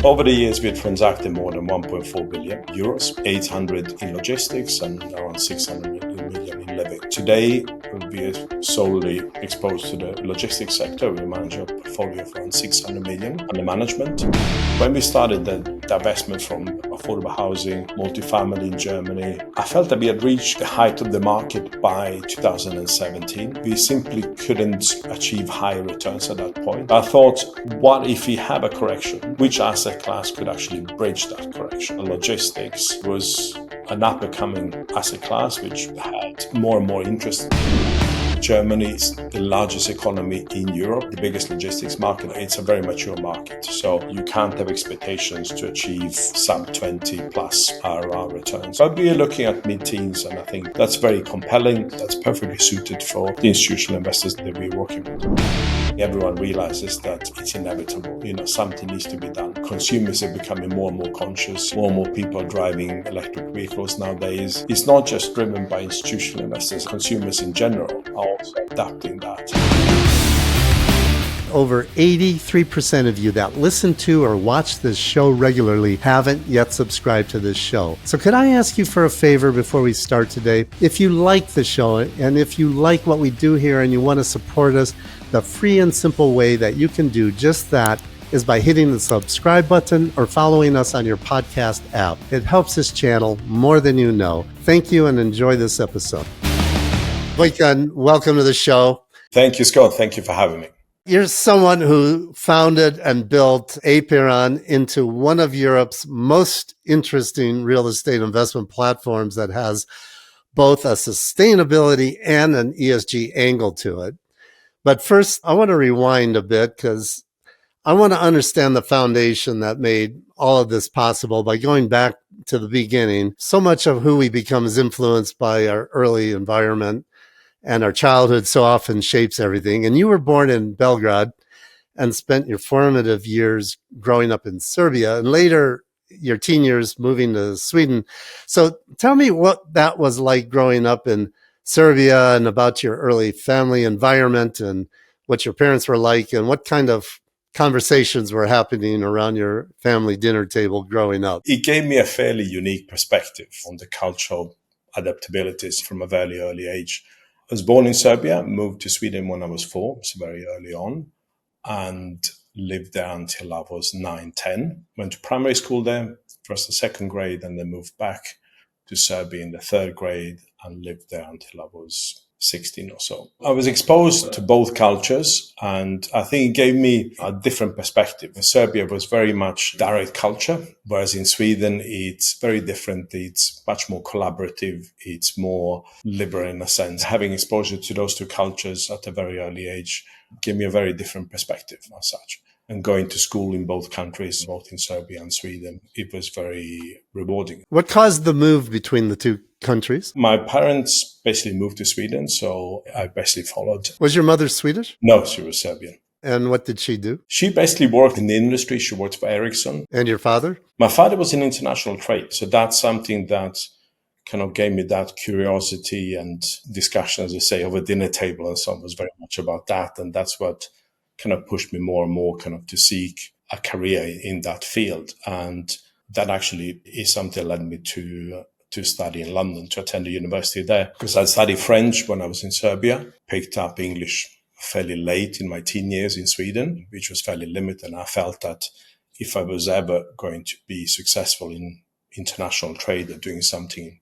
Over the years, we've transacted more than 1.4 billion euros, 800 in logistics and around 600 million in living. Today, we are solely exposed to the logistics sector. We manage a portfolio of around 600 million under management. When we started the divestment from affordable housing, multifamily in Germany, I felt that we had reached the height of the market by 2017. We simply couldn't achieve higher returns at that point. I thought, what if we have a correction? Which asset class could actually bridge that correction? Logistics was an up-and-coming asset class which had more and more interest. Germany is the largest economy in Europe, the biggest logistics market. It's a very mature market, so you can't have expectations to achieve sub 20 plus IRR returns. But we are looking at mid-teens, and I think that's very compelling. That's perfectly suited for the institutional investors that we're working with. Everyone realizes that it's inevitable. Something needs to be done. Consumers are becoming more and more conscious. More and more people are driving electric vehicles nowadays. It's not just driven by institutional investors. Consumers in general are also adapting that. Over 83% of you that listen to or watch this show regularly haven't yet subscribed to this show. So could I ask you for a favor before we start today? If you like the show and if you like what we do here and you want to support us, the free and simple way that you can do just that is by hitting the subscribe button or following us on your podcast app. It helps this channel more than you know. Thank you and enjoy this episode. Vojkan, welcome to the show. Thank you, Scott. Thank you for having me. You're someone who founded and built Apeiron into one of Europe's most interesting real estate investment platforms that has both a sustainability and an ESG angle to it. But first, I want to rewind a bit because I want to understand the foundation that made all of this possible by going back to the beginning. So much of who we become is influenced by our early environment, and our childhood so often shapes everything. And you were born in Belgrade and spent your formative years growing up in Serbia and later your teen years moving to Sweden. So tell me what that was like growing up in Serbia and about your early family environment and what your parents were like and what kind of conversations were happening around your family dinner table growing up. It gave me a fairly unique perspective on the cultural adaptabilities from a very early age. I was born in Serbia, moved to Sweden when I was 4, so very early on, and lived there until I was 9, 10. Went to primary school there, first and second grade, and then moved back to Serbia in the 3rd grade and lived there until I was 16 or so. I was exposed to both cultures, and I think it gave me a different perspective. In Serbia was very much direct culture, whereas in Sweden it's very different. It's much more collaborative. It's more liberal in a sense. Having exposure to those two cultures at a very early age gave me a very different perspective as such. And going to school in both countries, both in Serbia and Sweden, it was very rewarding. What caused the move between the two countries? My parents basically moved to Sweden, so I basically followed. Was your mother Swedish? No, she was Serbian. And what did she do? She basically worked in the industry. She worked for Ericsson. And your father? My father was in international trade. So that's something that kind of gave me that curiosity and discussion, as I say, over dinner table and so on was very much about that. And that's what kind of pushed me more and more kind of to seek a career in that field. And that actually is something that led me to study in London, to attend a university there. Because I studied French when I was in Serbia, picked up English fairly late in my teen years in Sweden, which was fairly limited. And I felt that if I was ever going to be successful in international trade or doing something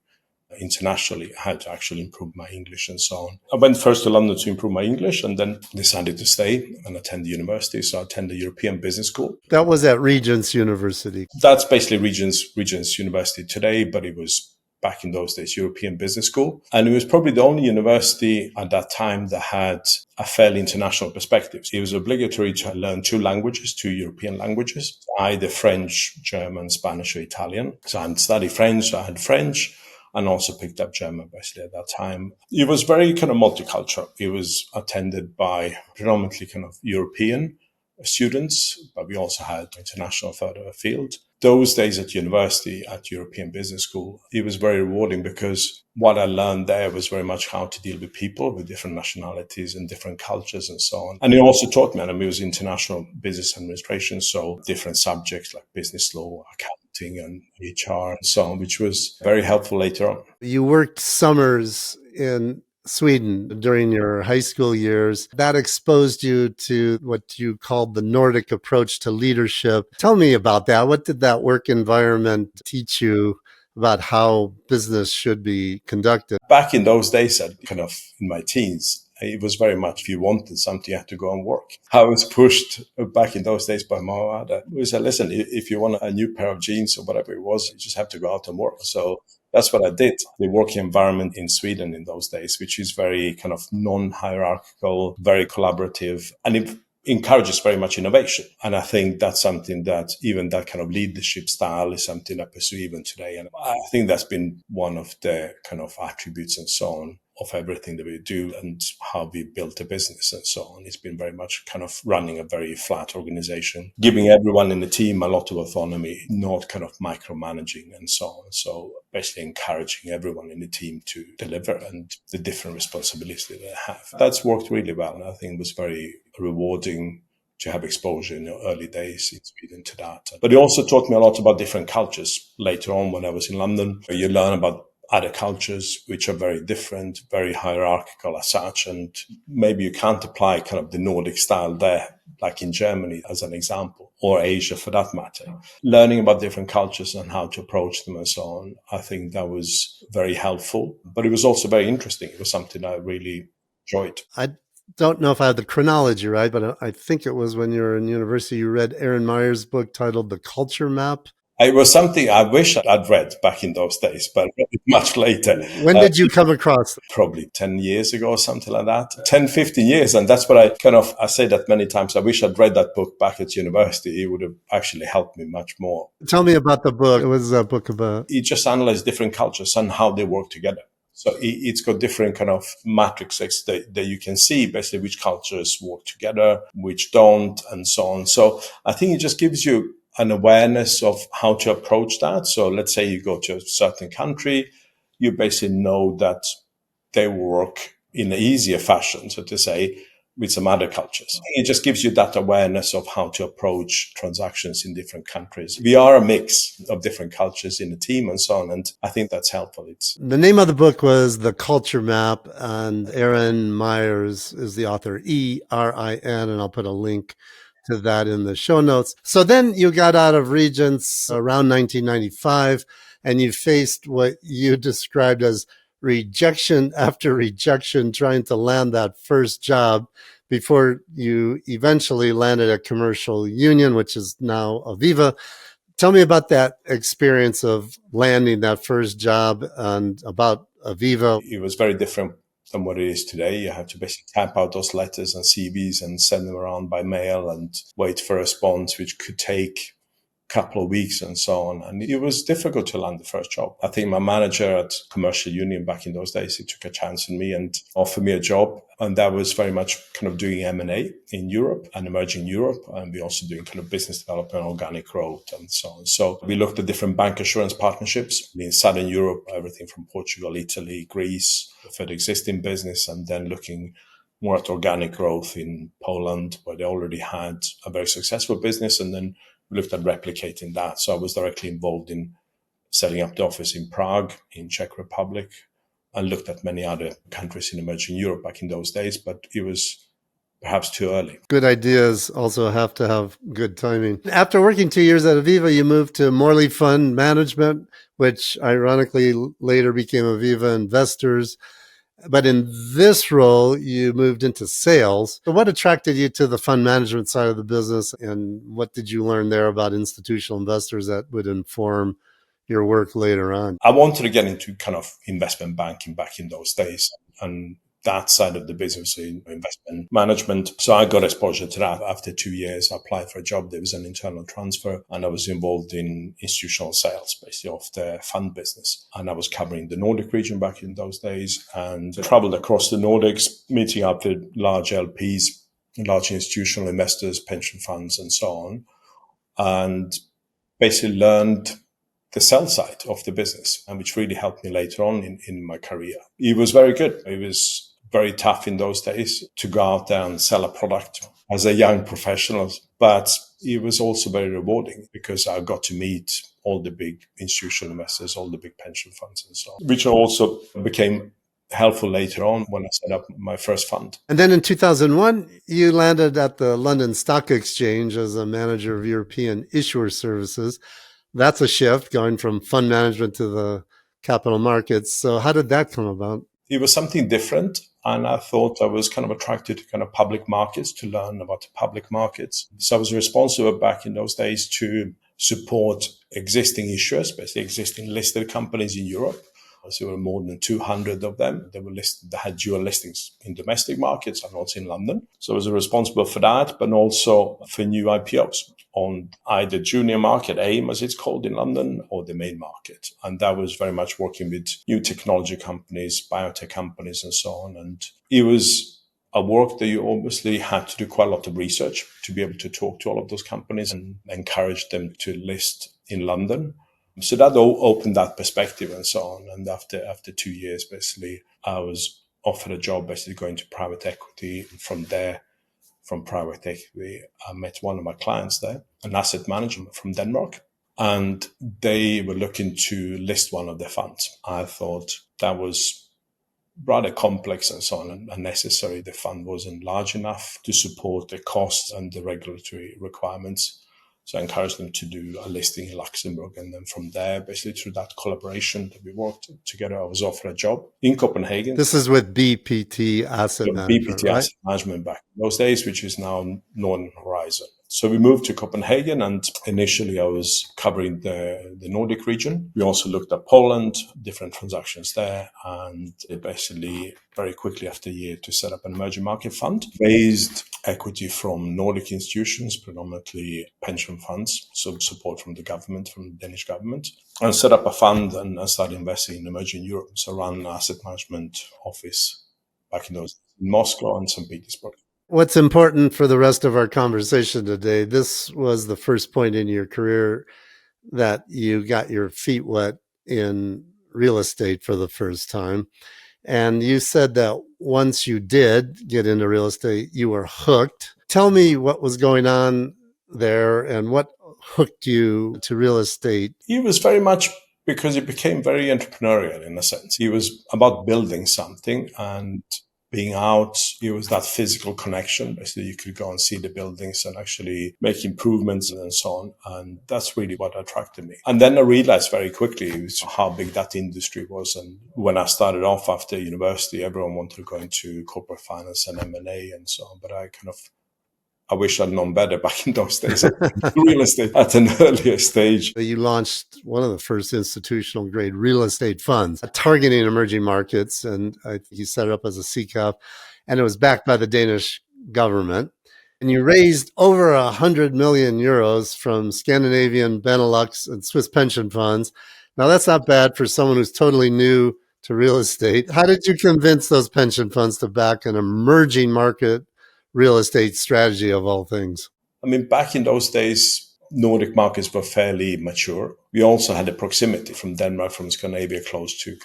internationally, I had to actually improve my English and so on. I went first to London to improve my English and then decided to stay and attend the university. So I attended the European Business School. That was at Regent's University. That's basically Regent's University today, but it was back in those days, European Business School. And it was probably the only university at that time that had a fairly international perspective. It was obligatory to learn 2 languages, 2 European languages, either French, German, Spanish, or Italian. So I had studied French, so I had French, and also picked up German basically at that time. It was very kind of multicultural. It was attended by predominantly kind of European students, but we also had international further afield. Those days at university, at European Business School, it was very rewarding because what I learned there was very much how to deal with people with different nationalities and different cultures and so on. And it also taught me, and it was international business administration, so different subjects like business law, accounting and HR and so on, which was very helpful later on. You worked summers in Sweden during your high school years. That exposed you to what you called the Nordic approach to leadership. Tell me about that. What did that work environment teach you about how business should be conducted? Back in those days, kind of in my teens, it was very much if you wanted something, you had to go and work. I was pushed back in those days by my mother. We said, listen, if you want a new pair of jeans or whatever it was, you just have to go out and work. So that's what I did. The working environment in Sweden in those days, which is very kind of non-hierarchical, very collaborative, and it encourages very much innovation. And I think that's something that even that kind of leadership style is something I pursue even today. And I think that's been one of the kind of attributes and so on of everything that we do and how we built a business and so on. It's been very much kind of running a very flat organization, giving everyone in the team a lot of autonomy, not kind of micromanaging and so on. So basically encouraging everyone in the team to deliver and the different responsibilities that they have. That's worked really well. And I think it was very rewarding to have exposure in the early days in Sweden to that. But it also taught me a lot about different cultures later on when I was in London. You learn about other cultures which are very different, very hierarchical as such, and maybe you can't apply kind of the Nordic style there, like in Germany as an example, or Asia for that matter. Learning about different cultures and how to approach them and so on, I think that was very helpful, but it was also very interesting. It was something I really enjoyed. I don't know if I have the chronology right, but I think it was when you were in university, you read Aaron Meyer's book titled The Culture Map. It was something I wish I'd read back in those days, but much later. When did you come across it? Probably 10 years ago or something like that. 10, 15 years. And that's what I say that many times. I wish I'd read that book back at university. It would have actually helped me much more. Tell me about the book. What was that book about? It just analyzed different cultures and how they work together. So it's got different kind of matrices that you can see basically which cultures work together, which don't, and so on. So I think it just gives you an awareness of how to approach that. So let's say you go to a certain country, you basically know that they work in an easier fashion, so to say, with some other cultures. It just gives you that awareness of how to approach transactions in different countries. We are a mix of different cultures in the team and so on, and I think that's helpful. The name of the book was The Culture Map, and Aaron Myers is the author, E-R-I-N, and I'll put a link to that in the show notes. So then you got out of Regents around 1995, and you faced what you described as rejection after rejection, trying to land that first job before you eventually landed at Commercial Union, which is now Aviva. Tell me about that experience of landing that first job and about Aviva. It was very different than what it is today. You have to basically type out those letters and CVs and send them around by mail and wait for a response, which could take couple of weeks and so on. And it was difficult to land the first job. I think my manager at Commercial Union back in those days, he took a chance on me and offered me a job. And that was very much kind of doing M&A in Europe and emerging Europe. And we also doing kind of business development, organic growth and so on. So we looked at different bank assurance partnerships in Southern Europe, everything from Portugal, Italy, Greece for the existing business, and then looking more at organic growth in Poland, where they already had a very successful business, and then we looked at replicating that. So I was directly involved in setting up the office in Prague, in Czech Republic, and looked at many other countries in emerging Europe back in those days, but it was perhaps too early. Good ideas also have to have good timing. After working 2 years at Aviva, you moved to Morley Fund Management, which ironically later became Aviva Investors. But in this role, you moved into sales. So what attracted you to the fund management side of the business, and what did you learn there about institutional investors that would inform your work later on? I wanted to get into kind of investment banking back in those days, and that side of the business in investment management. So I got exposure to that. After 2 years, I applied for a job. There was an internal transfer, and I was involved in institutional sales, basically of the fund business. And I was covering the Nordic region back in those days and traveled across the Nordics, meeting up with large LPs, large institutional investors, pension funds, and so on. And basically learned the sell side of the business, and which really helped me later on in my career. It was very good. It was very tough in those days to go out there and sell a product as a young professional, but it was also very rewarding because I got to meet all the big institutional investors, all the big pension funds and so on, which also became helpful later on when I set up my first fund. And then in 2001, you landed at the London Stock Exchange as a manager of European issuer services. That's a shift, going from fund management to the capital markets. So how did that come about? It was something different. And I thought I was kind of attracted to kind of public markets, to learn about the public markets. So I was responsible back in those days to support existing issuers, basically existing listed companies in Europe. So there were more than 200 of them. They were listed, they had dual listings in domestic markets and also in London. So I was responsible for that, but also for new IPOs on either junior market, AIM as it's called in London, or the main market. And that was very much working with new technology companies, biotech companies and so on. And it was a work that you obviously had to do quite a lot of research to be able to talk to all of those companies and encourage them to list in London. So that opened that perspective and so on. And after 2 years, basically, I was offered a job basically going to private equity. And from there, from private equity, I met one of my clients there, an asset manager from Denmark. And they were looking to list one of their funds. I thought that was rather complex and so on and unnecessary. The fund wasn't large enough to support the costs and the regulatory requirements. So I encouraged them to do a listing in Luxembourg. And then from there, basically through that collaboration that we worked together, I was offered a job in Copenhagen. This is with BPT Asset Management, BPT right? Asset Management back in those days, which is now Northern Horizon. So we moved to Copenhagen, and initially I was covering the Nordic region. We also looked at Poland, different transactions there, and basically very quickly after a year to set up an emerging market fund, raised equity from Nordic institutions, predominantly pension funds, so support from the government, from the Danish government, and set up a fund and started investing in emerging Europe. So ran an asset management office back in those in Moscow and St. Petersburg. What's important for the rest of our conversation today, this was the first point in your career that you got your feet wet in real estate for the first time. And you said that once you did get into real estate, you were hooked. Tell me what was going on there and what hooked you to real estate. It was very much because it became very entrepreneurial in a sense. It was about building something and being out. It was that physical connection. Basically, you could go and see the buildings and actually make improvements and so on. And that's really what attracted me. And then I realized very quickly how big that industry was. And when I started off after university, everyone wanted to go into corporate finance and M&A and so on. But I wish I'd known better back in those days. Real estate at an earlier stage. You launched one of the first institutional grade real estate funds targeting emerging markets. And I think you set it up as a CCAP, and it was backed by the Danish government. And you raised over 100 million euros from Scandinavian, Benelux, and Swiss pension funds. Now, that's not bad for someone who's totally new to real estate. How did you convince those pension funds to back an emerging market real estate strategy of all things? I mean, back in those days, Nordic markets were fairly mature. We also had a proximity from Denmark, from Scandinavia, close to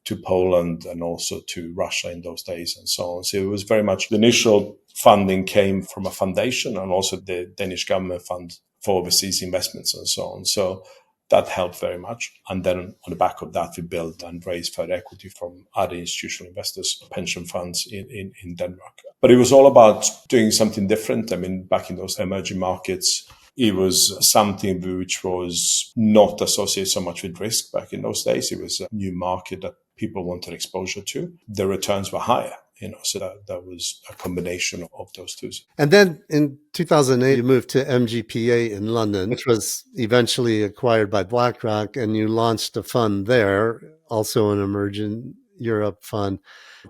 to Poland and also to Russia in those days and so on. So it was very much the initial funding came from a foundation and also the Danish government fund for overseas investments and so on. So that helped very much. And then on the back of that, we built and raised further equity from other institutional investors, pension funds in Denmark. But it was all about doing something different. I mean, back in those emerging markets, it was something which was not associated so much with risk back in those days. It was a new market that people wanted exposure to. The returns were higher. So that was a combination of those two. And then in 2008, you moved to MGPA in London, which was eventually acquired by BlackRock, and you launched a fund there, also an emerging Europe fund.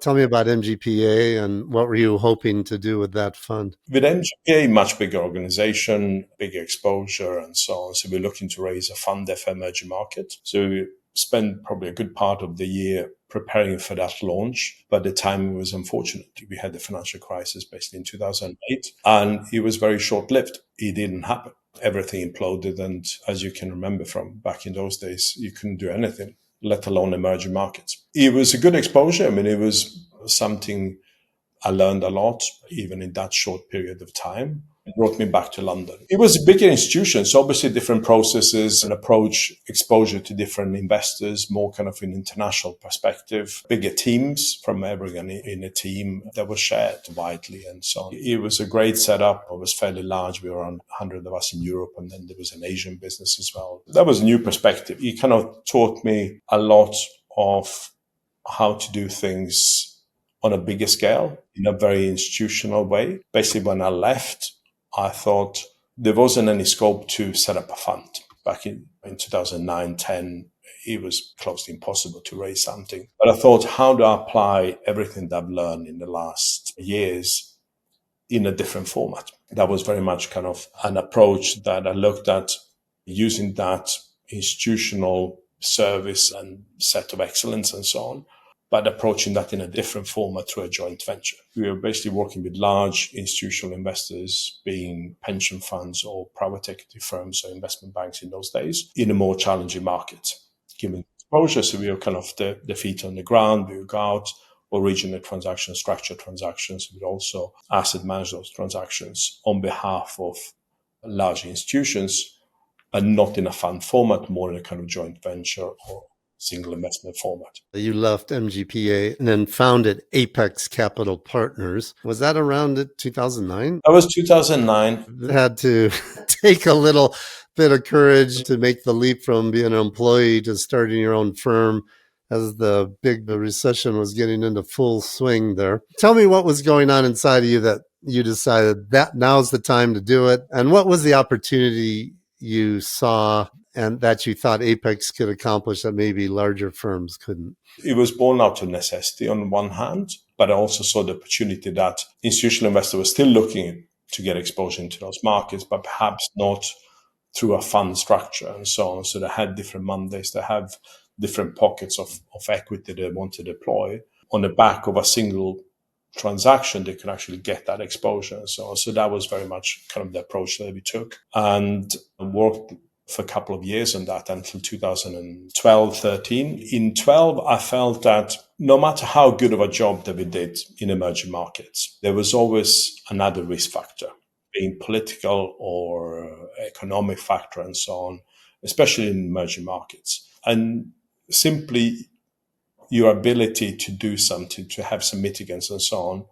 Tell me about MGPA and what were you hoping to do with that fund? With MGPA, much bigger organization, bigger exposure and so on. So we're looking to raise a fund there for emerging markets. So we spent probably a good part of the year preparing for that launch, but the timing was unfortunate. We had the financial crisis basically in 2008, and it was very short-lived. It didn't happen. everything imploded. And as you can remember from back in those days, you couldn't do anything, let alone emerging markets. It was a good exposure. I mean, it was something I learned a lot, even in that short period of time. It brought me back to London. It was a bigger institution, so obviously different processes and approach, exposure to different investors, more kind of an international perspective, bigger teams from everyone in a team that was shared widely and so on. It was a great setup. It was fairly large. We were around 100 of us in Europe, and then there was an Asian business as well. That was a new perspective. It kind of taught me a lot of how to do things on a bigger scale in a very institutional way. Basically, when I left, I thought there wasn't any scope to set up a fund. Back in 2009, 10, it was close to impossible to raise something. But I thought, how do I apply everything that I've learned in the last years in a different format? That was very much kind of an approach that I looked at, using that institutional service and set of excellence and so on, but approaching that in a different format through a joint venture. We were basically working with large institutional investors, being pension funds or private equity firms or investment banks in those days, in a more challenging market. Given exposure, so we were kind of the feet on the ground. We would go out, original transactions, structured transactions. We would also asset manage those transactions on behalf of large institutions, and not in a fund format, more in a kind of joint venture or single investment format. You left MGPA and then founded Apex Capital Partners. Was that around 2009? That was 2009. Had to take a little bit of courage to make the leap from being an employee to starting your own firm as the big recession was getting into full swing there. Tell me what was going on inside of you that you decided that now's the time to do it. And what was the opportunity you saw and that you thought Apex could accomplish that maybe larger firms couldn't? It was born out of necessity on one hand, but I also saw the opportunity that institutional investors were still looking to get exposure into those markets, but perhaps not through a fund structure and so on. So they had different mandates, they have different pockets of equity they want to deploy. On the back of a single transaction, they could actually get that exposure and so on. So that was very much kind of the approach that we took, and worked for a couple of years on that until 2012, 13. In 12, I felt that no matter how good of a job that we did in emerging markets, there was always another risk factor, being political or economic factor and so on, especially in emerging markets. And simply your ability to do something, to have some mitigants and so on,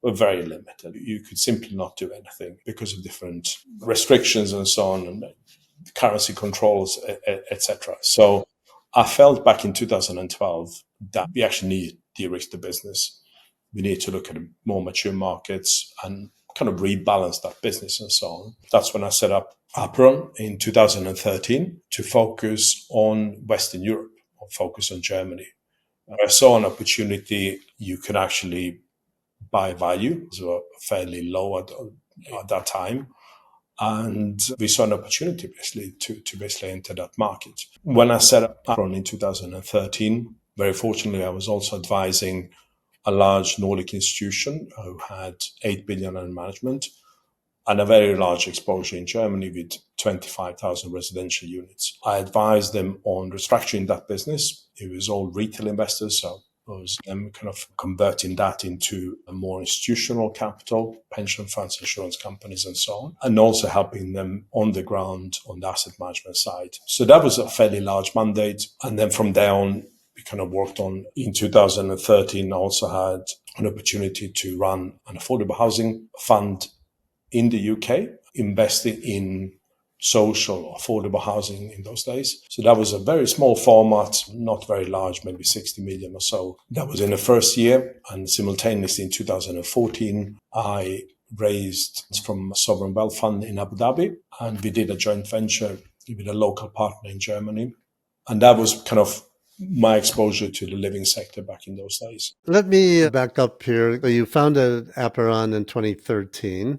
were very limited. You could simply not do anything because of different restrictions and so on, and currency controls, etc. So I felt back in 2012 that we actually need to de-risk the business. We need to look at more mature markets and kind of rebalance that business and so on. That's when I set up Apeiron in 2013 to focus on Western Europe, or focus on Germany. I saw an opportunity. You could actually buy value, so fairly low at that time. And we saw an opportunity basically to basically enter that market. When I set up Apeiron in 2013, very fortunately, I was also advising a large Nordic institution who had 8 billion in management and a very large exposure in Germany with 25,000 residential units. I advised them on restructuring that business. It was all retail investors, so it was them kind of converting that into a more institutional capital, pension funds, insurance companies, and so on, and also helping them on the ground on the asset management side. So that was a fairly large mandate. And then from there on, we kind of worked on, in 2013, I also had an opportunity to run an affordable housing fund in the UK, investing in social affordable housing in those days. So that was a very small format, not very large, maybe 60 million or so. That was in the first year. And simultaneously in 2014, I raised from a sovereign wealth fund in Abu Dhabi, and we did a joint venture with a local partner in Germany. And that was kind of my exposure to the living sector back in those days. Let me back up here. You founded Apeiron in 2013.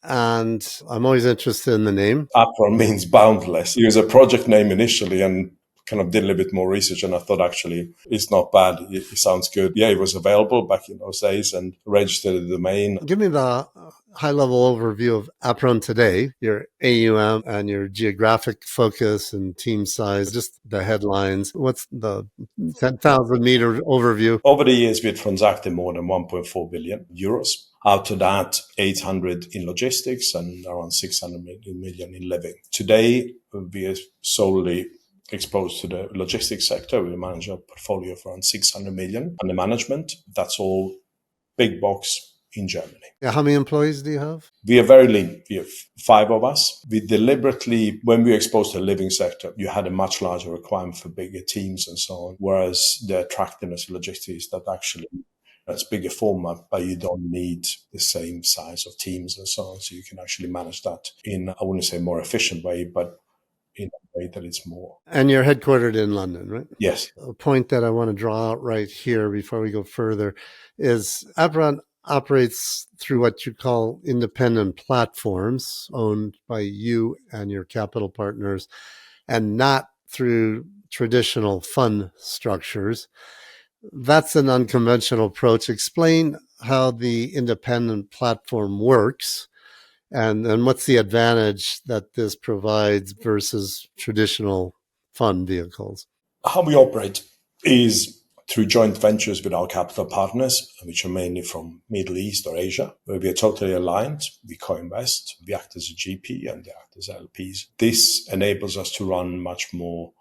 And I'm always interested in the name. Apeiron means boundless. It was a project name initially, and kind of did a little bit more research, and I thought actually it's not bad. It sounds good. Yeah, it was available back in those days and registered the domain. Give me the high-level overview of Apeiron today, your AUM and your geographic focus and team size, just the headlines. What's the 10,000-meter overview? Over the years, we have transacted more than 1.4 billion euros. Out of that, 800 in logistics and around 600 million in living. Today, we are solely exposed to the logistics sector. We manage a portfolio of around 600 million under management. That's all big box in Germany. Yeah, how many employees do you have? We are very lean. We have 5 of us. We deliberately, when we were exposed to the living sector, you had a much larger requirement for bigger teams and so on. Whereas the attractiveness of logistics that actually that's bigger format, but you don't need the same size of teams and so on. So you can actually manage that in, I wouldn't say more efficient way, but in a way that it's more. And you're headquartered in London, right? Yes. A point that I want to draw out right here before we go further is Apeiron operates through what you call independent platforms owned by you and your capital partners, and not through traditional fund structures. That's an unconventional approach. Explain how the independent platform works and what's the advantage that this provides versus traditional fund vehicles. How we operate is through joint ventures with our capital partners, which are mainly from Middle East or Asia, where we are totally aligned. We co-invest, we act as a GP and they act as LPs. This enables us to run much more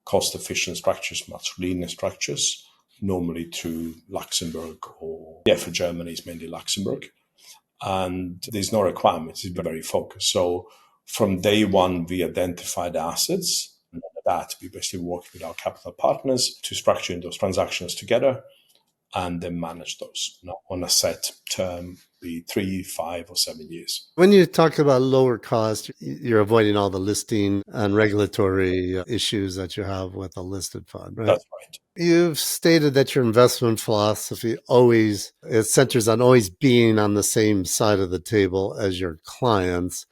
cost-efficient structures, much leaner structures, normally through Luxembourg or, for Germany, it's mainly Luxembourg. And there's no requirements, it's very focused. So from day one, we identify the assets. And that we basically work with our capital partners to structure those transactions together and then manage those on a set term, be 3, 5, or 7 years. When you talk about lower cost, you're avoiding all the listing and regulatory issues that you have with a listed fund, right? That's right. You've stated that your investment philosophy it centers on always being on the same side of the table as your clients,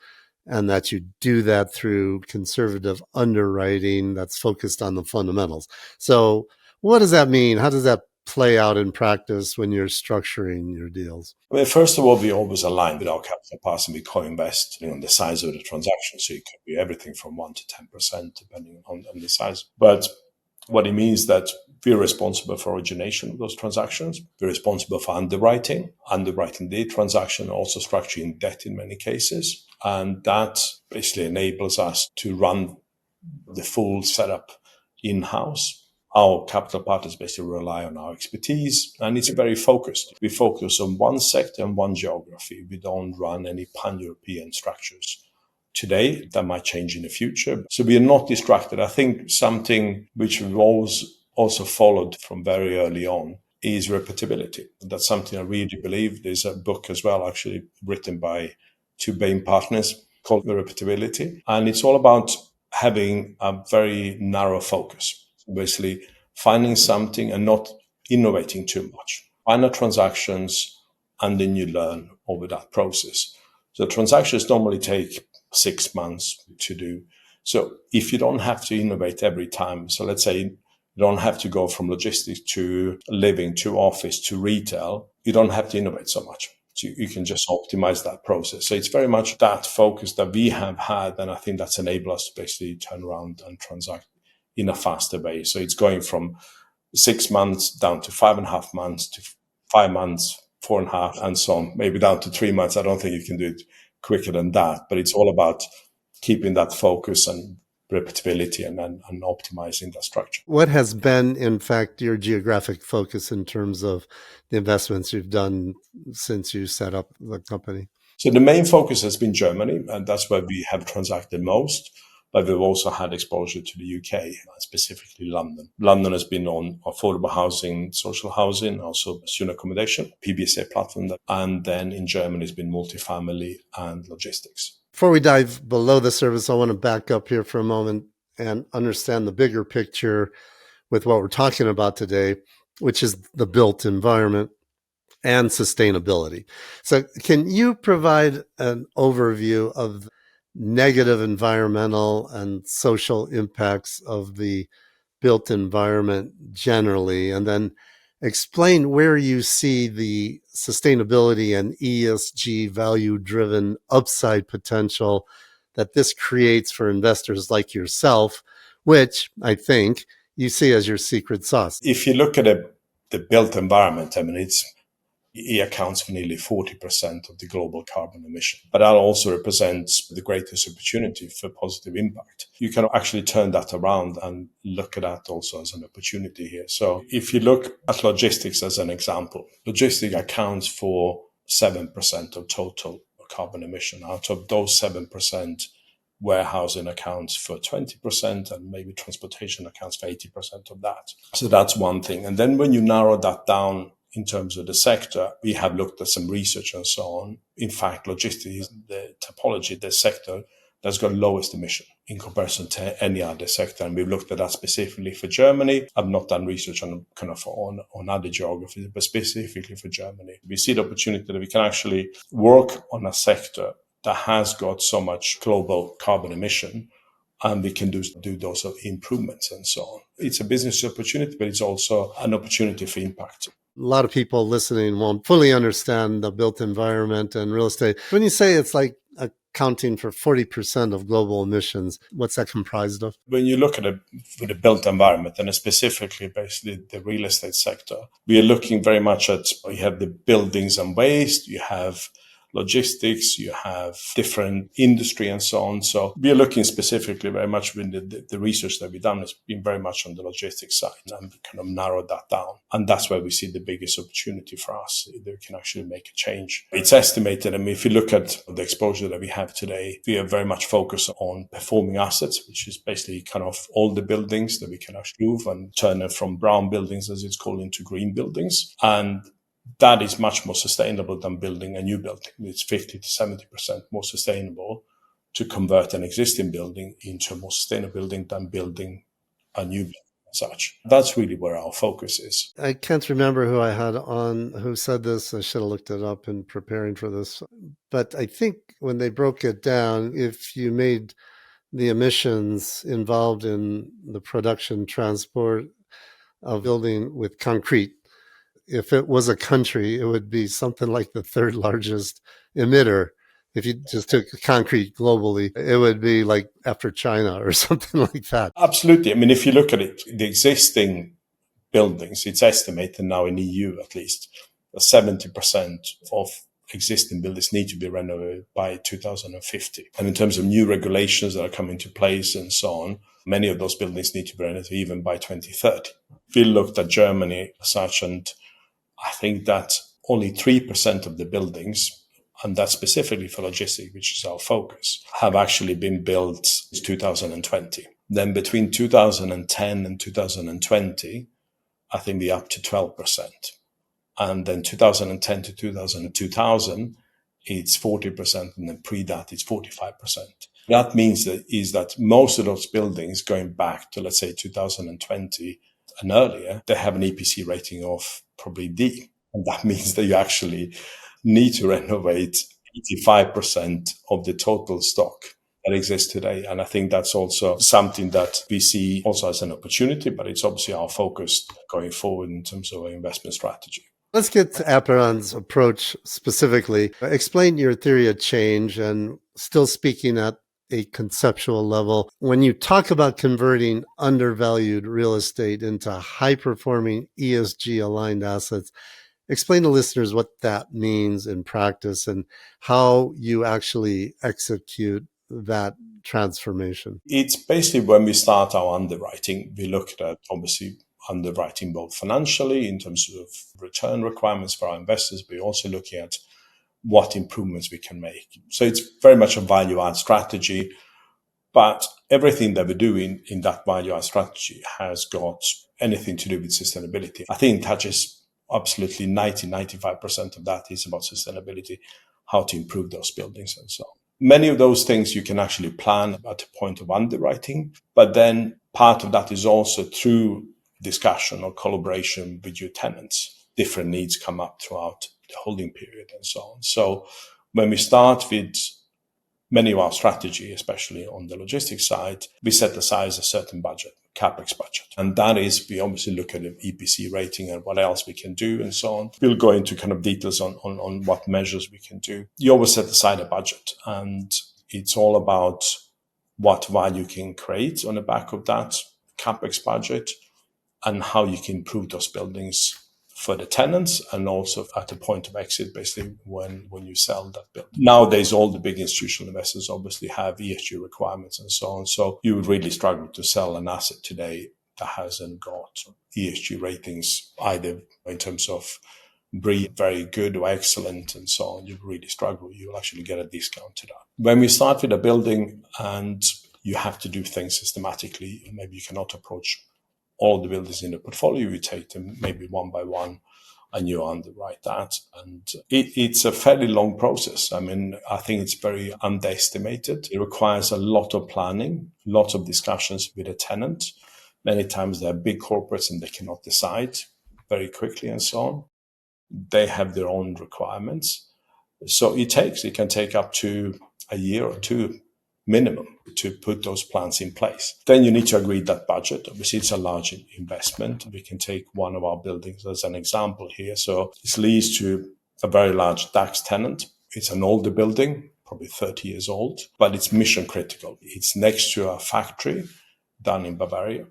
and that you do that through conservative underwriting that's focused on the fundamentals. So what does that mean? How does that play out in practice when you're structuring your deals? Well, first of all, we always align with our capital partners and we co-invest on the size of the transaction. So it could be everything from 1 to 10%, depending on the size. But what it means that we're responsible for origination of those transactions. We're responsible for underwriting the transaction, also structuring debt in many cases. And that basically enables us to run the full setup in-house. Our capital partners basically rely on our expertise, and it's very focused. We focus on one sector and one geography. We don't run any pan-European structures. Today, that might change in the future. So we are not distracted. I think something which we've always also followed from very early on is repeatability. That's something I really believe. There's a book as well, actually written by 2 Bain partners called The Repeatability. And it's all about having a very narrow focus. So basically finding something and not innovating too much. Find the transactions and then you learn over that process. So transactions normally take 6 months to do. So if you don't have to innovate every time, so let's say you don't have to go from logistics to living to office to retail, you don't have to innovate so much. So you can just optimize that process. So it's very much that focus that we have had, and I think that's enabled us to basically turn around and transact in a faster way. So it's going from 6 months down to 5.5 months to 5 months, 4.5, and so on, maybe down to 3 months. I don't think you can do it quicker than that, but it's all about keeping that focus and repeatability and optimizing that structure. What has been, in fact, your geographic focus in terms of the investments you've done since you set up the company? So the main focus has been Germany, and that's where we have transacted most. But we've also had exposure to the UK, specifically London. London has been on affordable housing, social housing, also student accommodation, PBSA platform. And then in Germany, it's been multifamily and logistics. Before we dive below the surface, I want to back up here for a moment and understand the bigger picture with what we're talking about today, which is the built environment and sustainability. So can you provide an overview of negative environmental and social impacts of the built environment generally, and then explain where you see the sustainability and ESG value-driven upside potential that this creates for investors like yourself, which I think you see as your secret sauce. If you look at the built environment, I mean, it accounts for nearly 40% of the global carbon emission. But that also represents the greatest opportunity for positive impact. You can actually turn that around and look at that also as an opportunity here. So if you look at logistics as an example, logistics accounts for 7% of total carbon emission. Out of those 7%, warehousing accounts for 20% and maybe transportation accounts for 80% of that. So that's one thing. And then when you narrow that down in terms of the sector, we have looked at some research and so on. In fact, logistics is the typology, the sector that's got lowest emission in comparison to any other sector. And we've looked at that specifically for Germany. I've not done research on on other geographies, but specifically for Germany. We see the opportunity that we can actually work on a sector that has got so much global carbon emission, and we can do those improvements and so on. It's a business opportunity, but it's also an opportunity for impact. A lot of people listening won't fully understand the built environment and real estate. When you say it's like accounting for 40% of global emissions, what's that comprised of? When you look at the built environment, and specifically basically the real estate sector, we are looking very much at, you have the buildings and waste, you have logistics, you have different industry and so on. So we are looking specifically very much with the research that we've done has been very much on the logistics side and kind of narrowed that down. And that's where we see the biggest opportunity for us. That we can actually make a change. It's estimated, I mean, if you look at the exposure that we have today, we are very much focused on performing assets, which is basically kind of all the buildings that we can actually move and turn it from brown buildings, as it's called, into green buildings. And that is much more sustainable than building a new building. It's 50 to 70% more sustainable to convert an existing building into a more sustainable building than building a new building as such. That's really where our focus is. I can't remember who I had on who said this. I should have looked it up in preparing for this. But I think when they broke it down, if you made the emissions involved in the production, transport of building with concrete, if it was a country, it would be something like the third largest emitter. If you just took concrete globally, it would be like after China or something like that. Absolutely. I mean, if you look at it, the existing buildings, it's estimated now in EU at least, 70% of existing buildings need to be renovated by 2050. And in terms of new regulations that are coming into place and so on, many of those buildings need to be renovated even by 2030. We looked at Germany as such, and I think that only 3% of the buildings, and that's specifically for logistics, which is our focus, have actually been built since 2020. Then between 2010 and 2020, I think we're up to 12%. And then 2010 to 2000, it's 40%, and then pre that, it's 45%. That means that most of those buildings going back to, let's say, 2020 and earlier, they have an EPC rating of probably D. And that means that you actually need to renovate 85% of the total stock that exists today. And I think that's also something that we see also as an opportunity, but it's obviously our focus going forward in terms of our investment strategy. Let's get to Apeiron's approach specifically. Explain your theory of change, and still speaking at a conceptual level. When you talk about converting undervalued real estate into high-performing ESG-aligned assets, explain to listeners what that means in practice and how you actually execute that transformation. It's basically when we start our underwriting, we look at obviously underwriting both financially in terms of return requirements for our investors, but also looking at what improvements we can make. So it's very much a value-add strategy, but everything that we do in that value-add strategy has got anything to do with sustainability. I think it touches absolutely 95% of that is about sustainability, how to improve those buildings and so on. Many of those things you can actually plan at the point of underwriting, but then part of that is also through discussion or collaboration with your tenants. Different needs come up throughout the holding period and so on. So when we start with many of our strategy, especially on the logistics side, we set aside a certain budget, CapEx budget. And that is, we obviously look at the EPC rating and what else we can do and so on. We'll go into kind of details on what measures we can do. You always set aside a budget, and it's all about what value you can create on the back of that CapEx budget and how you can improve those buildings for the tenants and also at the point of exit, basically when you sell that building. Nowadays, all the big institutional investors obviously have ESG requirements and so on. So you would really struggle to sell an asset today that hasn't got ESG ratings, either in terms of BREEAM, very good or excellent and so on. You really struggle. You'll actually get a discount to that. When we start with a building and you have to do things systematically, maybe you cannot approach all the buildings in the portfolio, you take them maybe one by one and you underwrite that. And it's a fairly long process. I mean, I think it's very underestimated. It requires a lot of planning, lots of discussions with a tenant. Many times they're big corporates and they cannot decide very quickly and so on. They have their own requirements. So it can take up to a year or two minimum to put those plans in place. Then you need to agree that budget. Obviously, it's a large investment. We can take one of our buildings as an example here. So it's leased to a very large DAX tenant. It's an older building, probably 30 years old, but it's mission critical. It's next to a factory down in Bavaria,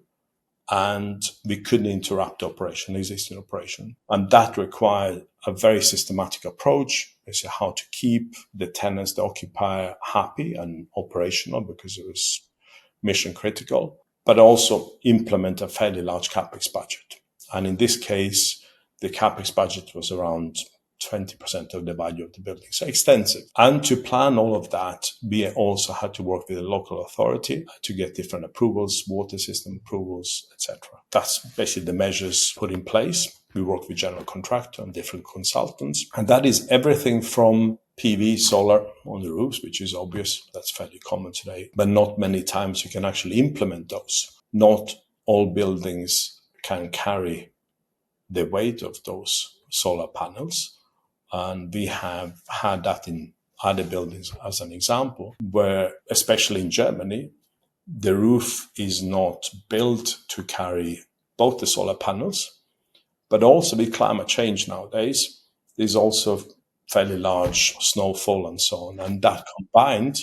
and we couldn't interrupt the existing operation. And that required a very systematic approach, is how to keep the tenants, the occupier, happy and operational because it was mission critical, but also implement a fairly large CapEx budget. And in this case, the CapEx budget was around 20% of the value of the building. So extensive. And to plan all of that, we also had to work with the local authority to get different approvals, water system approvals, etc. That's basically the measures put in place. We work with general contractor and different consultants. And that is everything from PV, solar on the roofs, which is obvious. That's fairly common today. But not many times you can actually implement those. Not all buildings can carry the weight of those solar panels. And we have had that in other buildings as an example, where, especially in Germany, the roof is not built to carry both the solar panels, but also with climate change nowadays, there's also fairly large snowfall and so on. And that combined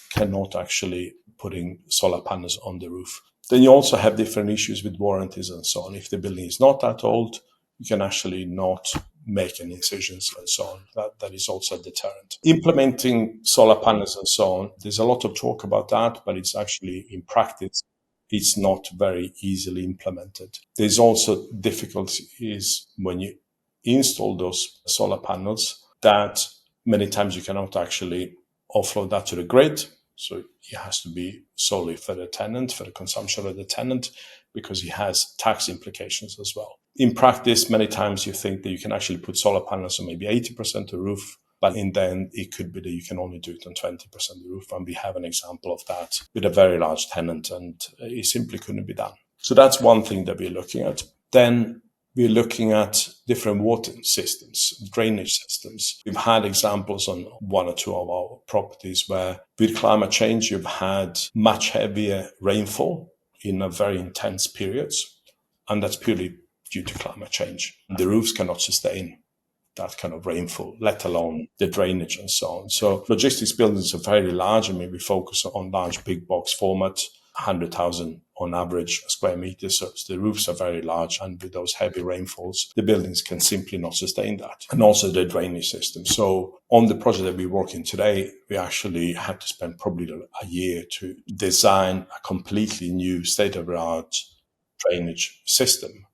cannot actually putting solar panels on the roof. Then you also have different issues with warranties and so on. If the building is not that old, you can actually not make any incisions and so on. That is also a deterrent. Implementing solar panels and so on, there's a lot of talk about that, but it's actually in practice, it's not very easily implemented. There's also difficulties when you install those solar panels that many times you cannot actually offload that to the grid. So it has to be solely for the tenant, for the consumption of the tenant, because it has tax implications as well. In practice, many times you think that you can actually put solar panels on maybe 80% of the roof, but in the end, it could be that you can only do it on 20% of the roof. And we have an example of that with a very large tenant, and it simply couldn't be done. So that's one thing that we're looking at. Then we're looking at different water systems, drainage systems. We've had examples on one or two of our properties where with climate change, you've had much heavier rainfall in a very intense periods. And that's purely due to climate change. The roofs cannot sustain that kind of rainfall, let alone the drainage and so on. So logistics buildings are very large. I mean, we focus on large big box format, 100,000 on average square meters. So the roofs are very large. And with those heavy rainfalls, the buildings can simply not sustain that. And also the drainage system. So on the project that we're working today, we actually had to spend probably a year to design a completely new state-of-the-art drainage system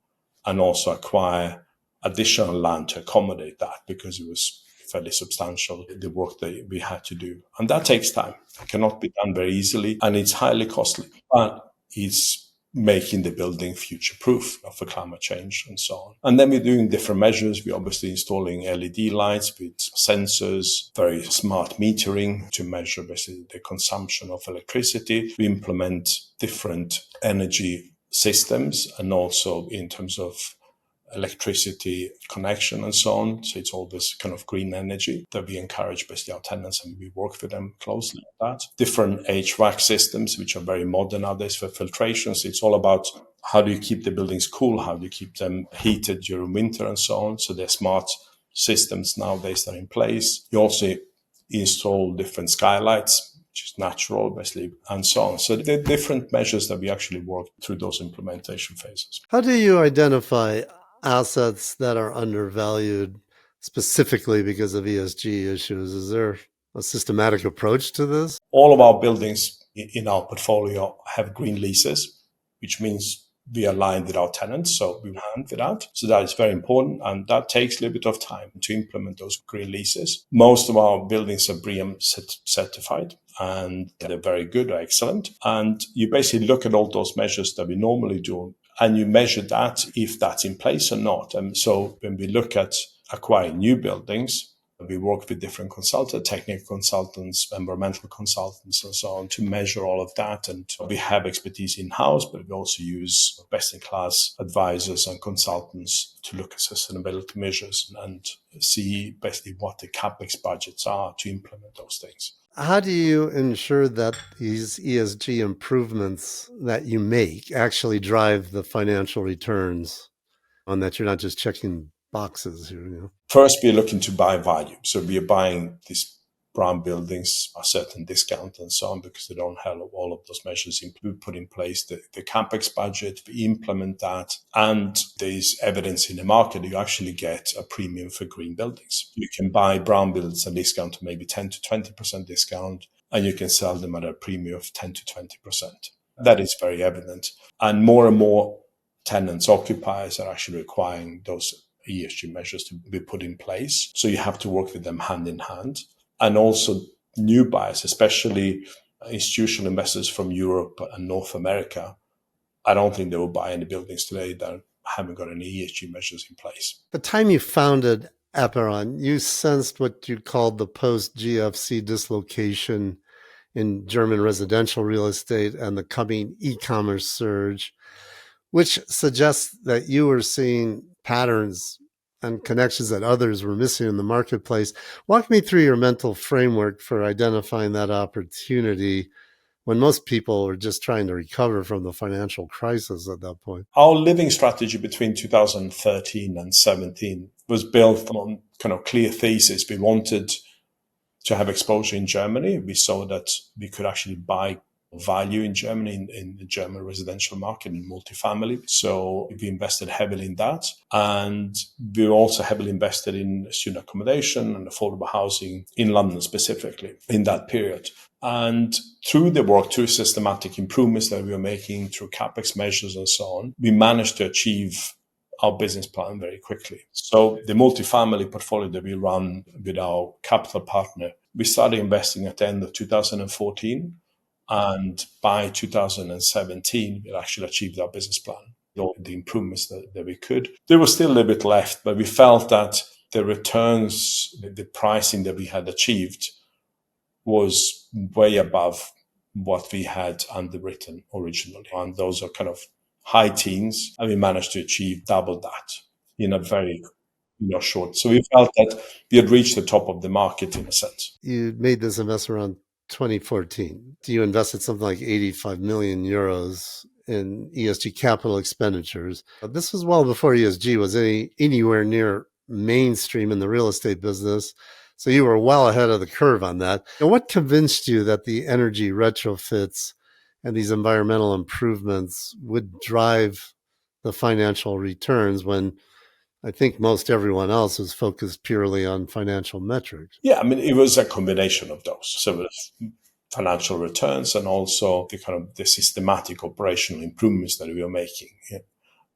and also acquire additional land to accommodate that because it was fairly substantial, the work that we had to do. And that takes time. It cannot be done very easily and it's highly costly, but it's making the building future-proof for climate change and so on. And then we're doing different measures. We're obviously installing LED lights with sensors, very smart metering to measure basically the consumption of electricity. We implement different energy systems and also in terms of electricity connection and so on. So it's all this kind of green energy that we encourage basically our tenants, and we work with them closely on that. Different HVAC systems, which are very modern nowadays for filtration. So it's all about how do you keep the buildings cool? How do you keep them heated during winter and so on? So they're smart systems nowadays that are in place. You also install different skylights, which is natural, basically, and so on. So there are different measures that we actually work through those implementation phases. How do you identify assets that are undervalued specifically because of ESG issues? Is there a systematic approach to this? All of our buildings in our portfolio have green leases, which means we align with our tenants, so we hand it out. So that is very important, and that takes a little bit of time to implement those green leases. Most of our buildings are BREEAM certified, and they're very good or excellent. And you basically look at all those measures that we normally do, and you measure that if that's in place or not. And so when we look at acquiring new buildings, we work with different consultants, technical consultants, environmental consultants, and so on to measure all of that. And we have expertise in-house, but we also use best-in-class advisors and consultants to look at sustainability measures and see basically what the CapEx budgets are to implement those things. How do you ensure that these ESG improvements that you make actually drive the financial returns, on that you're not just checking boxes here? First, we're looking to buy value. So we are buying these brown buildings a certain discount and so on because they don't have all of those measures. We put in place the CapEx budget, we implement that, and there's evidence in the market you actually get a premium for green buildings. You can buy brown buildings at a discount to maybe 10 to 20% discount, and you can sell them at a premium of 10 to 20%. That is very evident. And more tenants, occupiers are actually requiring those ESG measures to be put in place. So you have to work with them hand in hand. And also new buyers, especially institutional investors from Europe and North America, I don't think they will buy any buildings today that haven't got any ESG measures in place. The time you founded Apeiron, you sensed what you called the post-GFC dislocation in German residential real estate and the coming e-commerce surge, which suggests that you were seeing patterns and connections that others were missing in the marketplace. Walk me through your mental framework for identifying that opportunity when most people were just trying to recover from the financial crisis at that point. Our living strategy between 2013 and 17 was built on kind of clear thesis. We wanted to have exposure in Germany. We saw that we could actually buy value in Germany, in the German residential market, in multifamily. So we invested heavily in that. And we also heavily invested in student accommodation and affordable housing in London specifically in that period. And through the work, through systematic improvements that we were making, through CapEx measures and so on, we managed to achieve our business plan very quickly. So the multifamily portfolio that we run with our capital partner, we started investing at the end of 2014. And by 2017, we actually achieved our business plan, all the improvements that we could. There was still a little bit left, but we felt that the returns, the pricing that we had achieved was way above what we had underwritten originally. And those are kind of high teens, and we managed to achieve double that in a very short. So we felt that we had reached the top of the market in a sense. You made this investment around 2014. You invested something like 85 million euros in ESG capital expenditures. This was well before ESG was anywhere near mainstream in the real estate business. So you were well ahead of the curve on that. And what convinced you that the energy retrofits and these environmental improvements would drive the financial returns when I think most everyone else is focused purely on financial metrics? Yeah, I mean, it was a combination of those. So financial returns and also the kind of the systematic operational improvements that we were making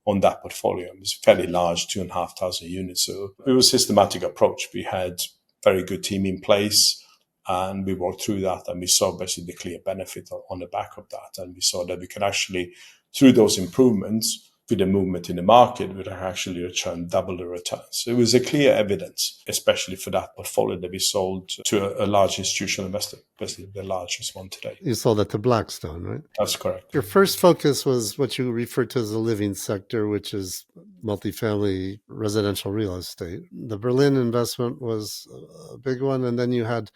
on that portfolio. It was fairly large, 2,500 units. So it was a systematic approach. We had very good team in place, and we worked through that, and we saw basically the clear benefit on the back of that. And we saw that we could actually, through those improvements, with the movement in the market, would actually return double the returns. So it was a clear evidence, especially for that portfolio that we sold to a large institutional investor, basically the largest one today. You sold that to Blackstone, right? That's correct. Your first focus was what you refer to as the living sector, which is multifamily residential real estate. The Berlin investment was a big one. And then you had